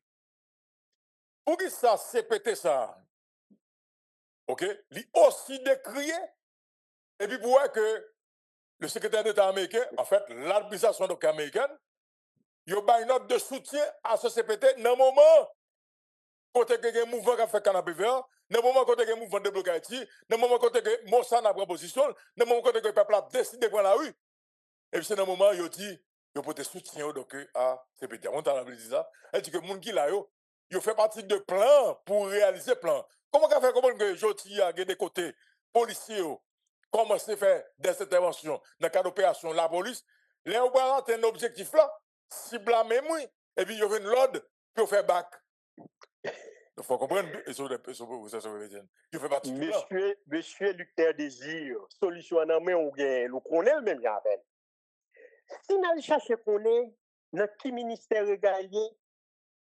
Pour qui ça CPT ça? OK? Li aussi décrié et puis pour voir que le secrétaire d'État américain, en fait, l'administration américaine, il y a une note de soutien à ce CPT dans le moment côté que un mouvement qui a fait canapé vert, dans le moment côté que un mouvement de bloc Haïti, dans le moment côté que Mossan a pris position, dans le moment côté que le peuple a décidé de prendre la rue. Et puis c'est dans le moment où il dit, il peut soutien donc à CPT. On t'a dit ça. Elle dit que les gens qui là, il fait partie de plan pour réaliser le plan. Comment on fait comprendre que Joti a des côtés policiers, comment se fait des interventions dans le cadre d'opération la police, les gens ont un objectif là, cible la même, et puis il y a une l'ordre pour faire bac. Il faut comprendre, il fait partie du plan. Monsieur Lucter Désir, solution en main ou bien, nous connaissons le même avec. Si nous cherchons qu'on est dans qui ministère régalien,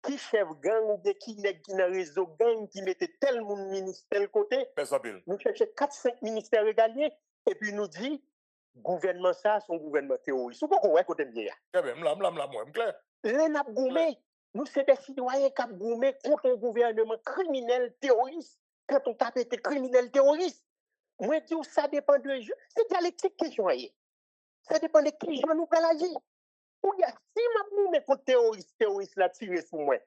qui chef gang, qui n'est qui dans réseau gang, qui mettait tel monde ministre tel côté, nous cherchons 4-5 ministères régaliens, et puis nous dit, gouvernement ça, son gouvernement terroriste. Ou pas qu'on côté bien. Très bien, moi, clair. Les nap goumé, nous c'est des citoyens qui ont goumé contre un gouvernement criminel terroriste. Quand on tape été criminel terroriste, moi dis ça dépend de c'est dialectique question. Ça dépend de qui j'en nous agir. Ou y a si m'a goumé contre terroriste la tirer sur moi.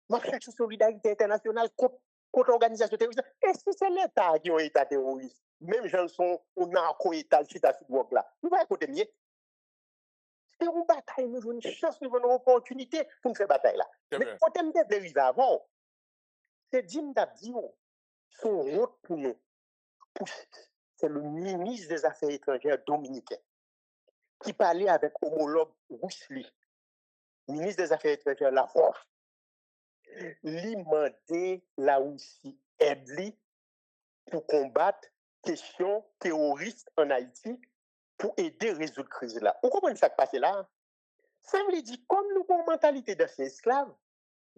Moi cherche solidarité internationale contre organisation terroriste. Et si c'est l'État qui est un État terroriste, même gens sont au narco-État, chita sur là, nous va écouter mieux. C'est une bataille, nous avons une chance, nous avons une opportunité pour nous faire bataille là. Mais quand on est arrivé avant, c'est Jim Dabdio, son route pour nous. C'est le ministre des Affaires étrangères dominicain qui parlait avec homologue Roussely, ministre des Affaires étrangères la France. Lui demandait la Russie aide pour combattre question terroriste en Haïti pour aider à résoudre la crise là. Vous comprenez ça qui passe là? Ça veut dire, comme nous avons une mentalité d'ancien esclave,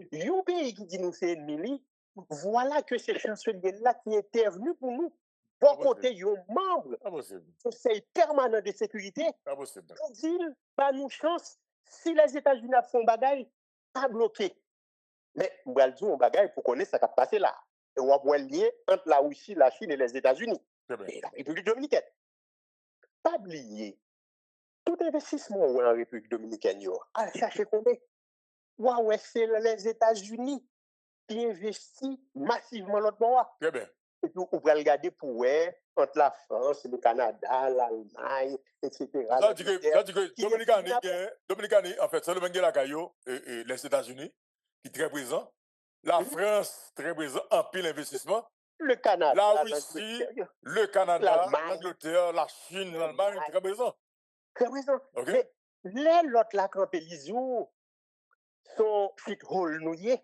un pays qui dit nous c'est ennemi, voilà que ces chanceliers-là qui intervenus pour nous, pour côté un membre du Conseil permanent de sécurité, pour dire, bah, nous chance, si les États-Unis font bagaille, pas bloqué. Mais, on va dire un bagaille pour connaître ça qui passe là. Et on va voir le lien entre la Russie, la Chine et les États-Unis. Et la République dominicaine. Pas oublier, tout investissement en République dominicaine, à chercher combien? Ouais, c'est les États-Unis qui investissent massivement l'autre bois. Très bien. Et puis, on va regarder pour entre la France, le Canada, l'Allemagne, etc. Ça dit que Dominicani, en fait, c'est le même la Caillou et les États-Unis qui sont très présents. La France, très présent en pile investissement. Le Canada, la Russie, le Canada, l'Angleterre, la Chine, l'Allemagne, très présent. Très présent. Okay. Mais les autres, là, quand ils sont fit hole nouillés,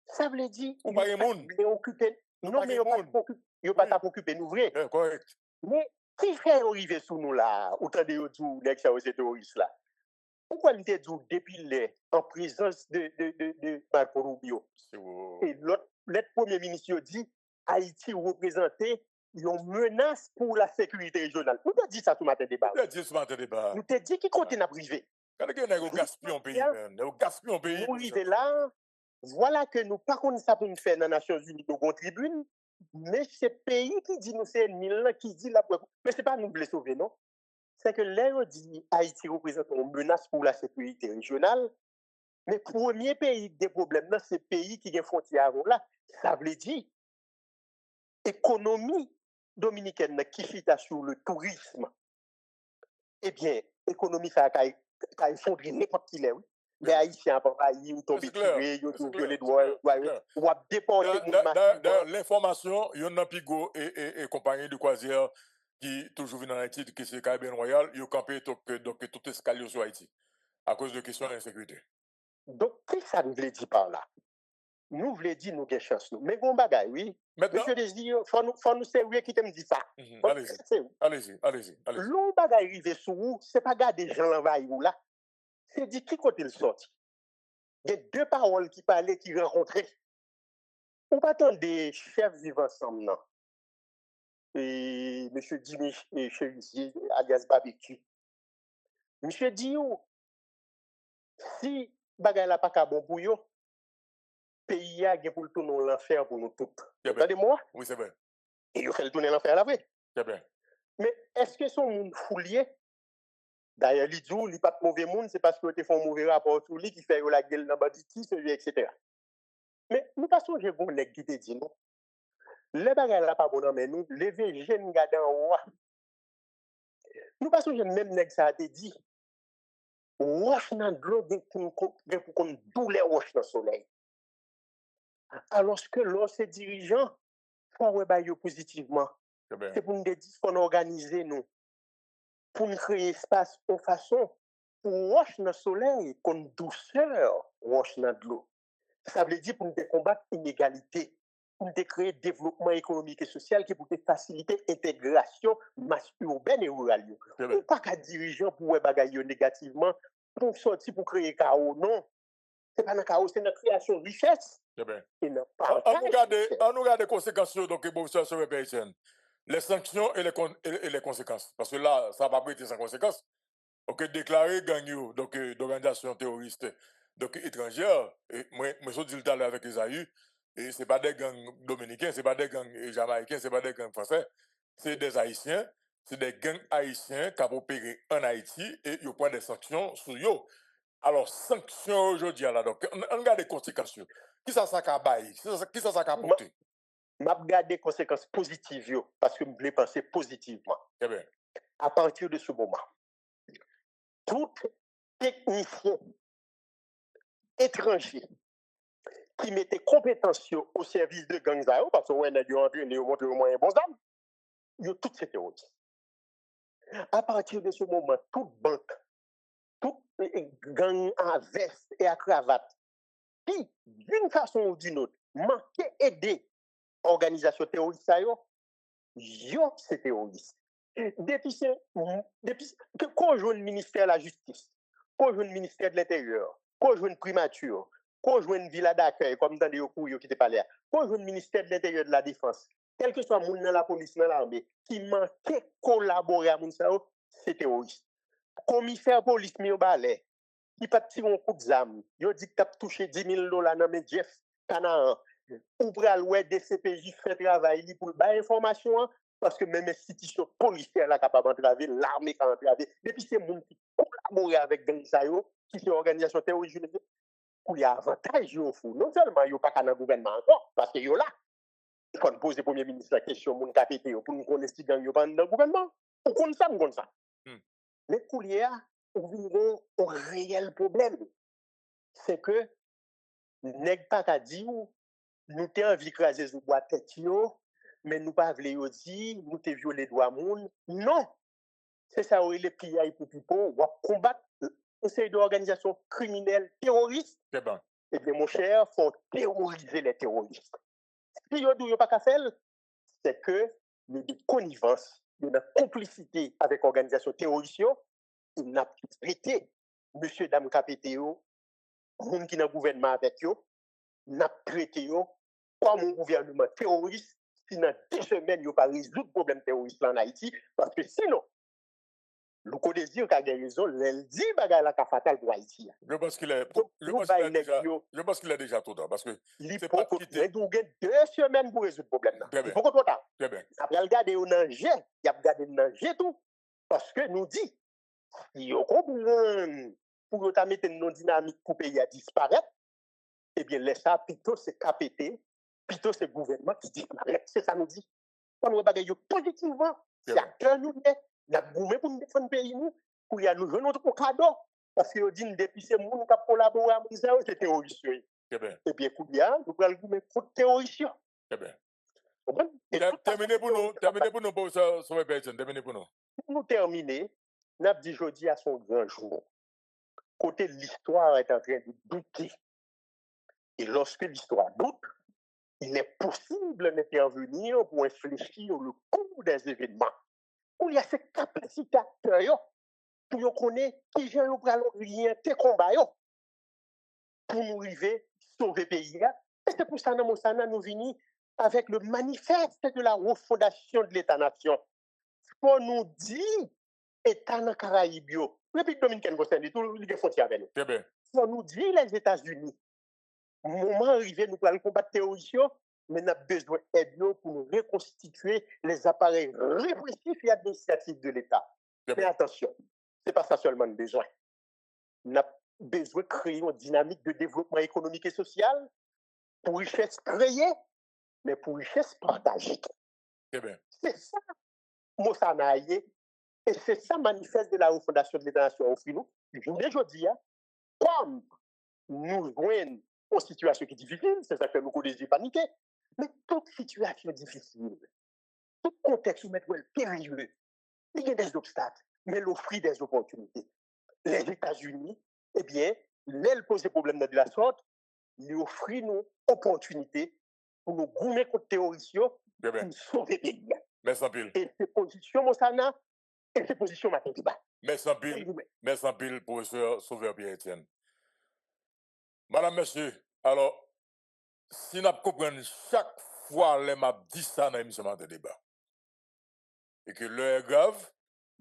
ça veut dire qu'ils ne sont pas occuper. Non, mais ils ne sont pas occuper nous vrai. Correct. Mais Qui fait arriver sous nous là, autant de nous dire que c'est terroriste là? Pourquoi nous te dit depuis en présence de Marco Rubio? Et l'autre premier ministre dit Haïti représentait une menace pour la sécurité régionale. Nous te dit ça tout matin débat. Nous te dit qui continue à priver. Quand on gaspille un pays, on gaspille un pays. Nous arrivons là, voilà que nous pas qu'on ça pour nous faire dans les Nations Unies de tribune, mais c'est le pays qui dit nous c'est ennemi qui dit la mais c'est pas nous voulons sauver non. C'est que l'air dit Haïti représente une menace pour la sécurité régionale, mais le premier pays des problèmes, c'est le pays qui a frontière là. Ça veut dire économie dominicaine qui fit sur le tourisme. Eh bien, économie ça a effondré n'importe qui là. Les Haïtiens ont failli, ils tombent tirés, ils ont violé les droits, ou à déporter l'information, il y a un pigot et compagnie de croisière qui toujours vient en Haïti, qui c'est Caribbean Royal, ils ont campé donc tout escalier sur Haïti à cause de questions d'insécurité. Donc, qu'est-ce que ça nous veut dire par là? Nous voulons dire nous avons chance. Mais bon bagaille, oui. Monsieur Désir, il faut nous sérieux qui te me dit ça. Allez-y. L'on bagaille arrivé sous vous, ce n'est pas garder les gens l'envahir là. C'est dit qui côté le sorti. Il y a deux paroles qui parlaient, qui rencontraient. On va attendre des chefs vivant ensemble, non? Et M. Jimmy Cherizier, alias Barbecue. M. dit, si bagaille n'a pas qu'à bon pour yo, pays a pour le tourner l'enfer pour nous tous. Entendez-moi? Oui, c'est vrai. Et il fait le tourner l'enfer à la vraie. C'est bien. Mais est-ce que son monde foulier? D'ailleurs, il dit, il n'est pas de mauvais monde, c'est parce que tu fais un mauvais rapport sur lui qui fait la gueule dans le banditi, etc. Mais nous passons, j'ai bon nèg qui te dit, non? Les bagages là pas bon, mais nous, les jeunes gars en haut. Nous passons, j'ai même nèg ça te dit. Wash dans l'eau pour qu'on doule wash dans le soleil. Alors que lorsque ces dirigeants font rebailler positivement, c'est pour nous dire qu'on organise nous, pour nous créer espace de façon pour wash dans le soleil, comme douceur wash dans l'eau. Ça veut dire pour nous combattre l'inégalité, pour nous créer développement économique et social qui pour faciliter l'intégration masse urbaine et rurale. On pas qu'à dirigeants pour bagailler négativement, pour sortir pour créer chaos, non. C'est pas dans le chaos, c'est dans la création de richesse. On nous regarde les conséquences donc les sanctions et les conséquences. Parce que là, ça va pas être sans conséquences. Donc, déclarer gang donc d'organisations terroristes donc étrangères, et moi je dis tout à l'heure avec Esaü, et c'est pas des gangs dominicains, c'est pas des gangs jamaïcains, c'est pas des gangs français, c'est des haïtiens, c'est des gangs haïtiens qui ont opéré en Haïti et ils prennent des sanctions sur eux. Alors, sanctions aujourd'hui, là, donc, on regarde les conséquences. Qui ça a baillé? Qui ça a apporté? Je regarde les conséquences positives, parce que je voulais penser positivement. Très bien. À partir de ce moment, tout technicien étranger qui mettait compétences au service de gangs, parce qu'on a dû entraîner, montrer au moins un bon âme, ils ont toutes ces théories. À partir de ce moment, toute banque, tout gang en veste et à cravate, qui, d'une façon ou d'une autre, manquait aider l'organisation terroriste, yo, c'est terroriste. Depuis qu'on joue le ministère de la Justice, qu'on joue le ministère de l'Intérieur, qu'on joue une primature, qu'on joue une villa d'accueil, comme dans les Okuyo qui te parlaient, qu'on joue le ministère de l'Intérieur de la Défense, quel que soit le monde dans la police, dans l'armée, qui manquait collaborer à Mounsao, c'est terroriste. Commissaire police, Mio Ballet, qui pas tirer un coup de zame, il dit que tu as touché $10,000 dans mes Jeff Canaan, ou pour aller DCPJ fait travail pour faire information, parce que même institution policière là capable d'entraver, l'armée qui a entravé, depuis ces gens qui collaborent avec Gansayo, qui sont organisation terroriste, pour les avantages, non seulement ils n'ont pas qu'à dans le gouvernement encore, parce qu'ils sont là. Il faut poser au Premier ministre la question, mon capité, pour nous connaître si gang pas dans le gouvernement. Pour qu'on ça, comme ça. Les couliers ont un réel problème. C'est que, nèg pas qu'à dire, nous t'ai envie de craser sous bois tête, mais nous pas voulons dire, nous t'ai violé droit monde. Non! C'est ça, où les pillailles pour people, ou combattre une série d'organisations criminelles terroristes. C'est bon. Eh bien, mon cher, il faut terroriser les terroristes. Ce qu'il n'y a pas qu'à faire, c'est que nous avons des connivences de la complicité avec l'organisation terroriste, il n'a traité monsieur dame Capétéo, monde qui dans le gouvernement avec eux, n'a traité comme un gouvernement terroriste si dans 2 semaines, il n'y a pas résoudre le problème terroriste en Haïti, parce que sinon, le code désir qui a raison, elle dit bagay la fatal pour Haïti. Je pense qu'il est, je pense qu'il est déjà trop tard, parce que c'est pas quitter. Il y a 2 semaines pour résoudre le problème. Il faut qu'on trop tard. Très bien. Après, regarder au danger, il a regardé le danger tout, parce que nous dit, si on comprend pour nous mettre une dynamique pour pays à disparaître, eh bien, laisse ça, plutôt c'est KPT, plutôt c'est le gouvernement qui disparaît. C'est ça nous dit. Quand nous regardons positivement, c'est à cœur nous, n'a goumé pour nous défendre le pays, pour y nous jouer notre cadeau. Parce que dit depuis ces gens qui collaborent avec Israël, c'est terroriste. Très bien. Et bien, nous allons goumer contre terroriste. Très bien. Terminé pour nous, pour sauver personne. Terminé pour nous. Pour nous terminer, nous avons dit jeudi à son grand jour. Côté l'histoire est en train de douter. Et lorsque l'histoire doute, il est possible d'intervenir pour infléchir le cours des événements. Où il y a cette capacité pour connaître qui j'ai orienté combat pour nous arriver sauver le pays. Et c'est pour ça que nous venons avec le manifeste de la refondation de l'État-nation. Pour nous dire, État dans les Caraïbes, République dominicaine, tout les frontières avec nous. Pour nous dire, les États-Unis, au moment arrivé, nous allons combattre la terrorisme, mais nous avons besoin d'aide pour nous reconstituer les appareils répressifs et administratifs de l'État. Mais attention, ce n'est pas ça seulement le besoin. Nous avons besoin de créer une dynamique de développement économique et social pour richesse créée, mais pour richesse partagée. C'est ça, Mossanaïe, et c'est ça manifeste de la refondation de l'État-nation au nous. Aujourd'hui, comme nous joignons une situation qui est difficile, c'est ça que nous connaissons paniquer, mais toute situation difficile, tout contexte où mettre périlleux, il y a des obstacles, mais l'offrir des opportunités. Les États-Unis, eh bien, ils posent des problèmes de la sorte, ils offrent nous opportunités pour nous goumer contre le terrorisme, pour nous sauver le pays. Merci en pile. Et ces positions, Mossana, et ces positions, ma débat. Merci en pile, professeur Sauveur Pierre-Etienne. Madame, monsieur, alors, si nous comprenons chaque fois les m'a dit ça dans l'émission de débat, et que l'heure est grave,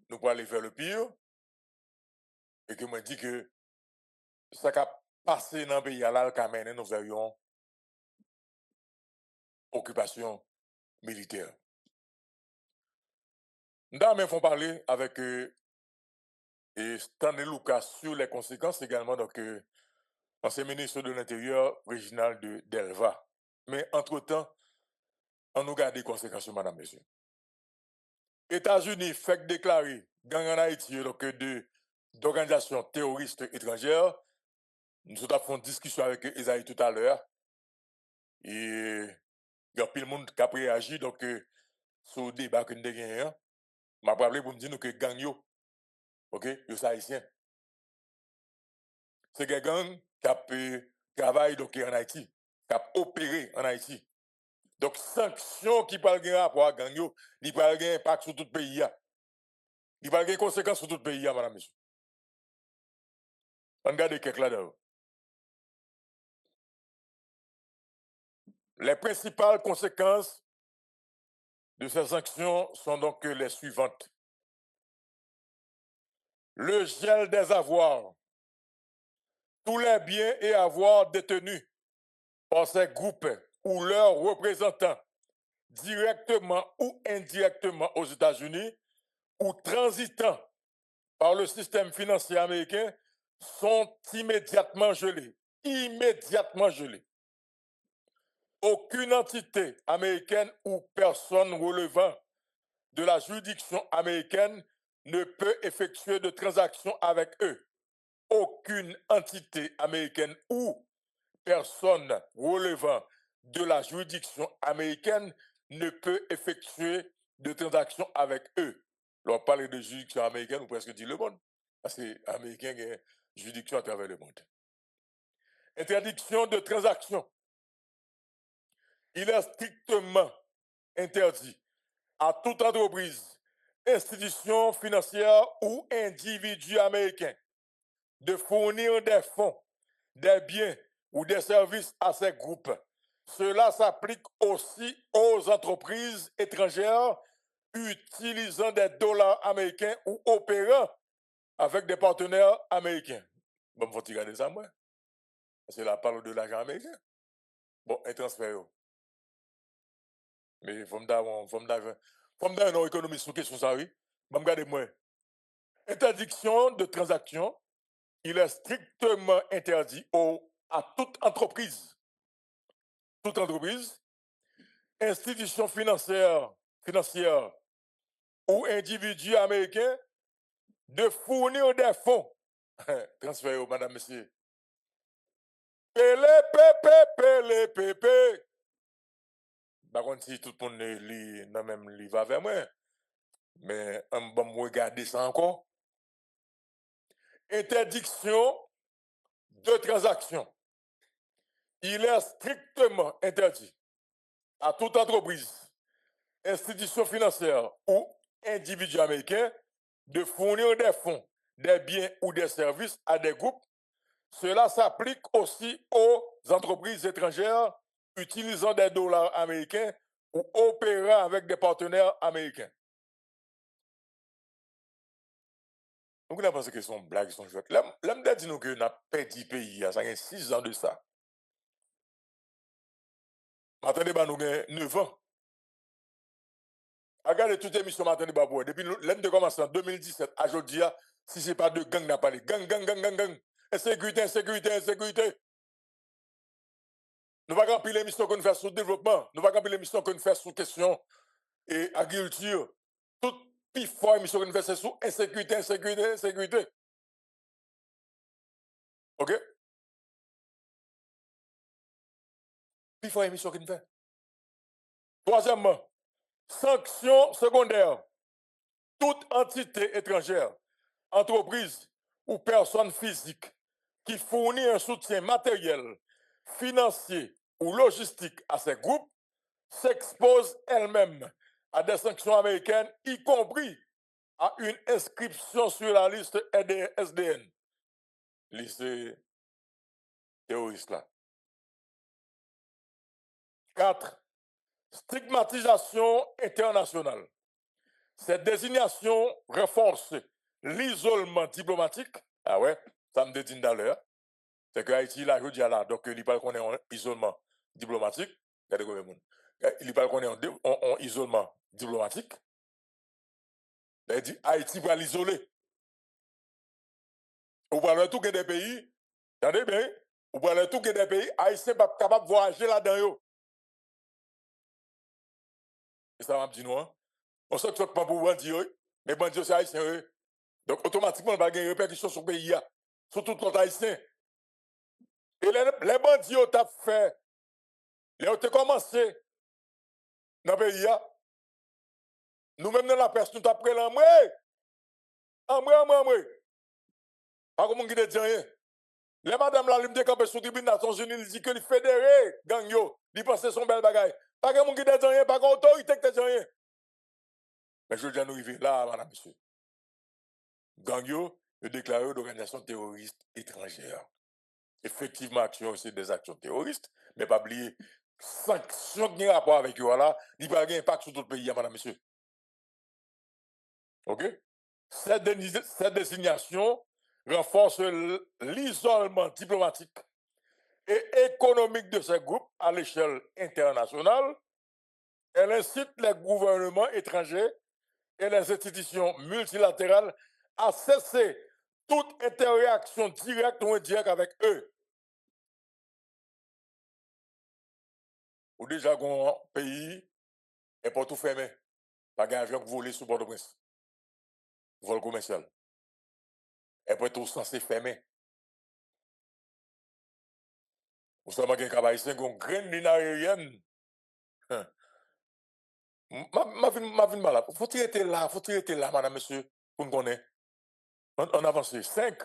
nous pouvons aller vers le pire, et que moi dis que ça qui a passé dans le pays à l'Alcamène, nous avions occupation militaire. Nous font parler avec Stanley Lucas sur les conséquences également, donc ancien ministre de l'Intérieur, Réginald de Delva. Mais entre-temps, on nous garde les conséquences, madame, monsieur. États-Unis fait déclarer gang en Haïti donc d'organisations terroristes étrangères. Nous avons fait une discussion avec Isaïe tout à l'heure. Et il y a plus de monde qui a réagi donc sur le débat que nous avons gagné. Je vais parler pour me dire que gang yo, ok, yo haïtien. C'est des gangs qui travaillent donc en Haïti, qui a opéré en Haïti. Donc, sanctions qui parlent de rapport à gang yo, ils parlent de impact sur tout le pays. Ils parlent de conséquences sur tout le pays, madame, monsieur. On regarde quelques là-dedans. Les principales conséquences de ces sanctions sont donc les suivantes. Le gel des avoirs. Tous les biens et avoirs détenus par ces groupes ou leurs représentants, directement ou indirectement aux États-Unis, ou transitant par le système financier américain, sont immédiatement gelés. Immédiatement gelés. Aucune entité américaine ou personne relevant de la juridiction américaine ne peut effectuer de transactions avec eux. Aucune entité américaine ou personne relevant de la juridiction américaine ne peut effectuer de transactions avec eux. On parle de juridiction américaine, ou presque dit le monde, parce que les Américains ont une juridiction à travers le monde. Interdiction de transactions. Il est strictement interdit à toute entreprise institutions financières ou individus américains de fournir des fonds, des biens ou des services à ces groupes. Cela s'applique aussi aux entreprises étrangères utilisant des dollars américains ou opérant avec des partenaires américains. Bon, faut regarder ça, moi. C'est là, parle de l'argent américain. Bon, un transfert. Mais faut me donner une économie sur question ça, oui. Bon, regardez moi. Interdiction de transaction, il est strictement interdit à toute entreprise, institution financière ou individu américain de fournir des fonds. Transfert, madame, monsieur. Pélé, pépé. Par contre, si tout le monde lit, non même lit va vers moi. Mais on va me regarder ça encore. Interdiction de transaction. Il est strictement interdit à toute entreprise, institution financière ou individu américain de fournir des fonds, des biens ou des services à des groupes. Cela s'applique aussi aux entreprises étrangères utilisant des dollars américains ou opérant avec des partenaires américains. Donc, on a pensé que c'est une blague, sont jouées. L'homme dit nous que nous avons perdu le pays, ça fait 6 ans de ça. Attendez, nous avons 9 ans. Regardez toutes les émissions matin de Baboué. Depuis l'année de commencé en 2017 à aujourd'hui, si ce n'est pas de gang, n'a pas de gang. Insécurité. Nous ne pouvons pas l'émission qu'on fait sur le développement. Nous ne pouvons pas l'émission qu'on fait sur question et agriculture. Toute plus fort émission qu'on fait c'est sur insécurité. OK? Plus fort émission qu'on fait. Troisièmement, sanctions secondaires. Toute entité étrangère, entreprise ou personne physique qui fournit un soutien matériel, financier ou logistique à ces groupes s'expose elle-même à des sanctions américaines, y compris à une inscription sur la liste SDN, liste terroriste là. 4. Stigmatisation internationale. Cette désignation renforce l'isolement diplomatique. Ah ouais, ça me dit d'ailleurs. C'est que Haïti, là, je dis là, donc il parle qu'on est en isolement diplomatique. Il parle qu'on est en isolement diplomatique. Il dit Haïti va l'isoler. Vous parlez tout des pays, attendez bien, vous parlez tout des pays, Haïti n'est pas capable de voyager là-dedans. Et ça m'a dit non. On sait que ce n'est pas pour bandits, mais bandits c'est haïtien. Donc automatiquement, on va avoir une répercussion sur le pays, sur tout le haïtien. Et les bandits ont fait, ils ont commencé dans le pays. Nous-mêmes dans la presse, nous avons pris l'ambre. Pas comme on dit rien. Les madame là, ils me campé sur le tribune des Nations Unies, ils disent que les fédérés, gang yo, ils pensent son bel bagaille. Pas comme on dit rien, pas comme autorité qui dit rien. Mais je viens nous arriver là, madame, monsieur. Gang yo, ils déclarent d'organisation terroriste étrangère. Effectivement, action, c'est des actions terroristes, mais pas oublier, sanctions qui ont rapport avec eux là, ils n'ont pas d'impact sur tout le pays, madame, monsieur. OK? Cette désignation renforce l'isolement diplomatique et économique de ces groupes à l'échelle internationale. Elle incite les gouvernements étrangers et les institutions multilatérales à cesser toute interaction directe ou indirecte avec eux. Ou déjà, un pays est pas tout fermé. Pas d'avion volé sous Port-au-Prince. Vol commercial. Et pas tout censé fermer. Ou seulement qu'il y a une grande ligne aérienne. Ma vie malade. Faut-il être là, madame, monsieur, pour nous connaître. On avance. 5.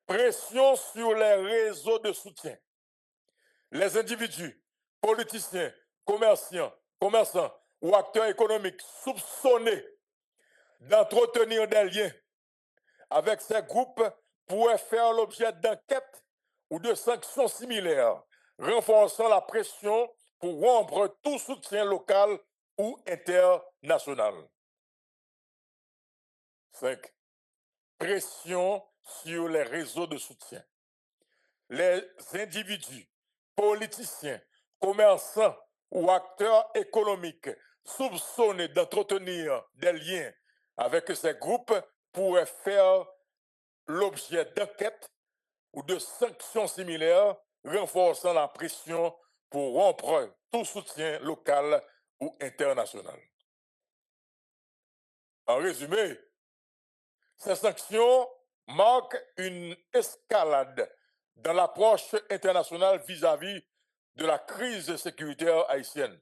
Pression sur les réseaux de soutien. Les individus, politiciens, commerçants ou acteurs économiques soupçonnés d'entretenir des liens avec ces groupes pourraient faire l'objet d'enquêtes ou de sanctions similaires, renforçant la pression pour rompre tout soutien local ou international. 5. Pression sur les réseaux de soutien. Les individus, politiciens, commerçants ou acteurs économiques soupçonnés d'entretenir des liens avec ces groupes pourraient faire l'objet d'enquêtes ou de sanctions similaires, renforçant la pression pour rompre tout soutien local ou international. En résumé, ces sanctions marquent une escalade dans l'approche internationale vis-à-vis de la crise sécuritaire haïtienne,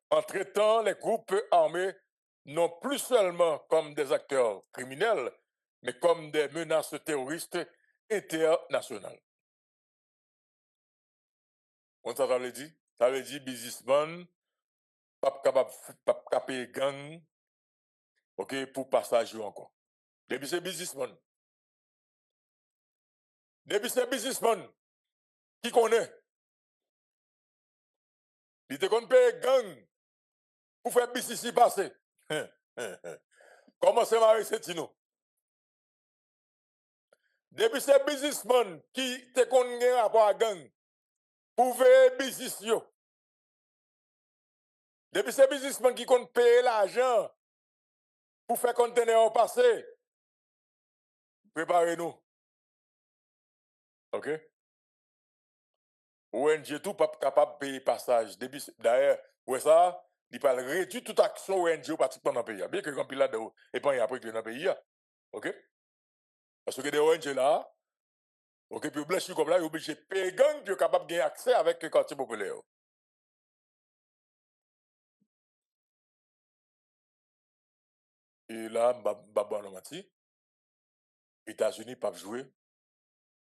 en traitant les groupes armés non plus seulement comme des acteurs criminels, mais comme des menaces terroristes internationales. Ça veut dire? Ça veut dire businessman, pas capable de payer gang, ok, pour passage encore. Depuis c'est businessman. Depuis c'est businessman qui connaît. Il te connaît payer gang pour faire business ici passer. Comment c'est Marie Setino? Depuis c'est businessman qui te connaît rapport à gang pour faire business yo. Depuis c'est businessman qui compte payer l'argent pour faire conteneur passer. Préparez-nous. OK? ONG tout pas capable de payer passage. D'ailleurs, ouais ça, il parle réduire toute action ONG pratiquement dans le pays. Bien que quand il là et pas après que dans le pays. OK? Parce que des ONG là, OK, puis blanchir comme là, il est obligé de payer gang pour être capable de gagner accès avec le quartier populaire. Et là, les États-Unis peuvent jouer.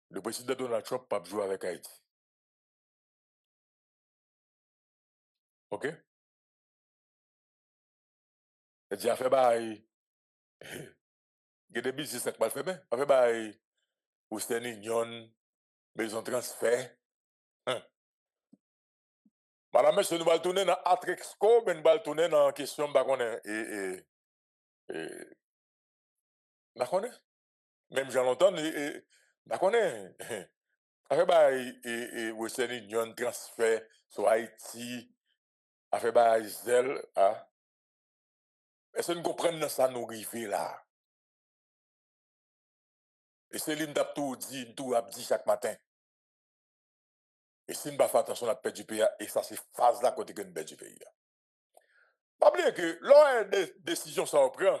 Le président Donald Trump peut jouer avec Haïti. OK? Il dit, a fait bail. Il y a des business qui ne fait bien. A fait bail. Western Union, maison transfert. Madame, monsieur, nous allons tourner dans Atrexco, mais nous allons tourner dans la question, même j'en entends, après, Western Union, transfert sur Haïti, après, Zelle, est-ce que nous comprenons ça, nous arrivons là? Et c'est l'une tout dit chaque matin. Et si nous ne faisons pas attention à la paix du pays, et ça, c'est phase là côté que nous paix du pays. Pas oublier que lors des décisions ça reprend,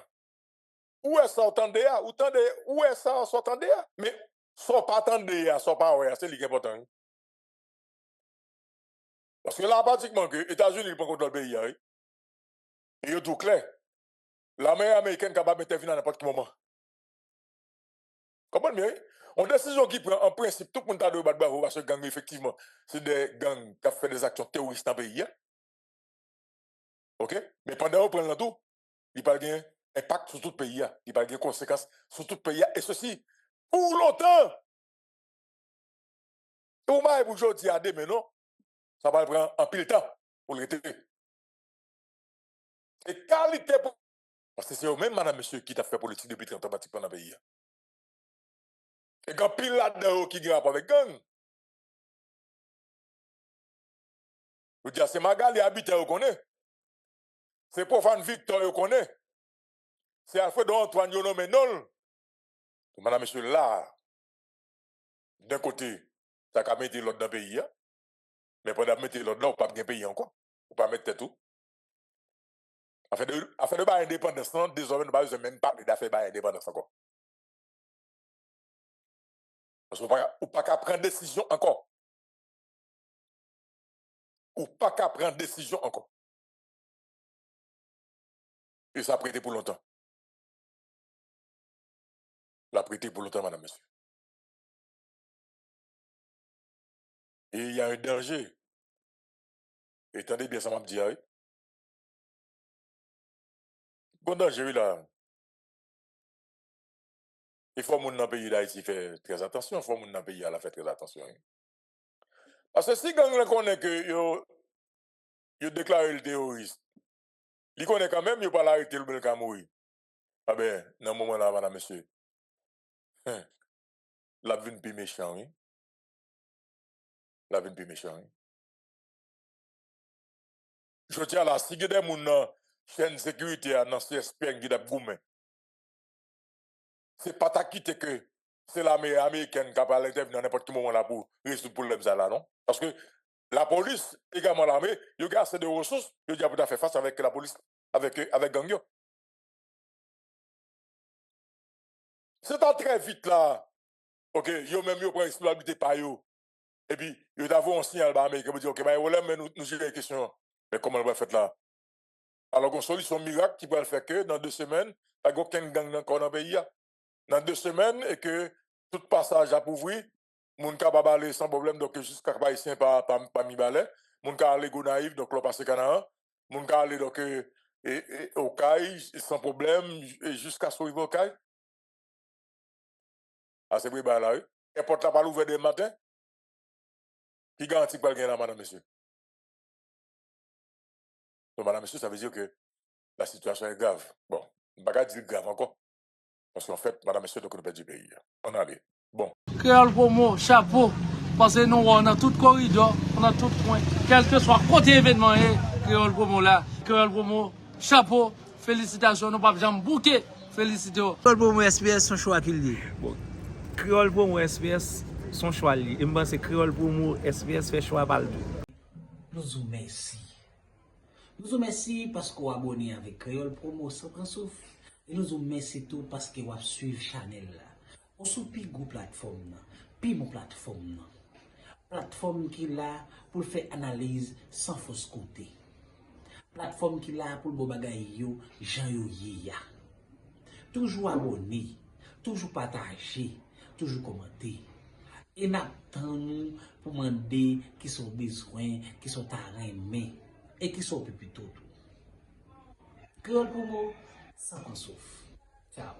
où est-ce qu'on entendait, où est-ce qu'on s'entendait, mais sans pas attendre, sans pas ouais, c'est l'important. Parce que là, pratiquement, que les États-Unis prennent contrôle du pays, et il est tout clair. L'armée américaine est capable d'intervenir à n'importe quel moment. Comprenez bien? On décision qui prend en principe, tout le monde a de battre parce que gang, effectivement, c'est des gangs qui font des actions terroristes dans le pays. OK? Mais pendant qu'on prend tout, il n'y a pas un impact sur tout le pays. Il n'y a pas de conséquences sur tout le pays. Et ceci, pour longtemps. Ou même aujourd'hui à demain, non? Ça va prendre un pile de temps pour le retirer. Et qualité pour. Parce que c'est eux-mêmes, madame, monsieur, qui t'a fait politique depuis 30 ans dans le pays. Et quand pile là-dedans qui a rapport avec gang. Je veux dire, c'est Magali habité, on connaît. C'est Profane Victor, on connaît. C'est Alfredo Antoine, on nomme non. Madame, monsieur, là, d'un côté, ça a mis l'autre dans le pays. Mais pour mettre l'autre là, on ne peut pas payer encore. On ne peut pas mettre tout. Afin de pas indépendance, désormais, nous ne pouvons même pas d'affaires d'indépendance encore. Parce qu'on ne peut pas prendre décision encore. Ou pas qu'à prendre décision encore. Et ça a prêté pour longtemps. La prêté pour longtemps, madame, monsieur. Et il y a un danger. Et attendez bien, ça m'a dit, Pendant j'ai eu là, il faut que mon dans le pays d'Haïti fait très attention, il faut que mon dans le pays là fait très attention. Parce que si gang connaît que yo déclaré le terroriste, il connaît quand même, il pas l'arrêter le bel mourir. Ah ben, dans ce moment-là, madame, monsieur, la vie plus méchant, oui. La vie plus méchant, oui. Je tiens là, si il y a des gens dans chaîne de sécurité, dans ce CSP qui est gourmet, c'est pas ta quitte que c'est l'armée américaine qui a pas l'intervenir dans n'importe quel moment là pour résoudre le problème ça là, non? Parce que la police, également l'armée, il y a assez de ressources, il y a pour faire face avec la police, avec gang yo. C'est en très vite là, ok, yo même yo prend responsabilité par yo, et puis yo d'avons un signal par l'Amérique, vous dire, ok, mais nous gérons les questions, mais comment on va faire là? Alors qu'on solution miracle qui peut le faire que dans 2 semaines, il n'y a aucun gang encore dans le pays. Dans 2 semaines, et que tout passage a ouvrir, moun ka pas aller sans problème, donc jusqu'à pas ici pas mi balai, moun ka aller Gonaïve, donc là passer Canaan, moun ka aller donc au Caille sans problème, et jusqu'à ce au Caille. Ah, c'est vrai, bah là, et porte la pas ouvert dès le matin, qui garantit pas le gain là, madame, monsieur. Donc, madame, monsieur, ça veut dire que la situation est grave. Bon, je ne vais pas dire grave encore. Parce qu'en fait, madame, monsieur, donc on peut du pays. On allait. Bon. Créole Promo, chapeau. Parce que nous, on a tout corridor, on a tout point. Quel que soit côté événement, Créole Promo là. Créole Promo, chapeau. Félicitations, nous pas jamais bouquet. Félicitations. Créole Promo SPS, son choix qu'il dit. Bon. Créole Promo SPS, son choix. Et je pense que Créole Promo SPS fait choix par le tout. Nous vous remercions. Nous vous remercions parce que vous abonnez avec Créole Promo sans prendre souffle. Et nous vous remercions tout parce que vous suivez la chaîne. On sous pi go plateforme, pi mon plateforme. Plateforme qui là pour faire analyse sans fausse côté. Plateforme qui là pour le bagay yo, jan yo ya. Toujours abonné, toujours partager, toujours commenter. Et n'attendons pour demander qui sont besoin, qui sont aimés et qui sont plutôt tout. Créole Promo, sans qu'on souffre. Ciao.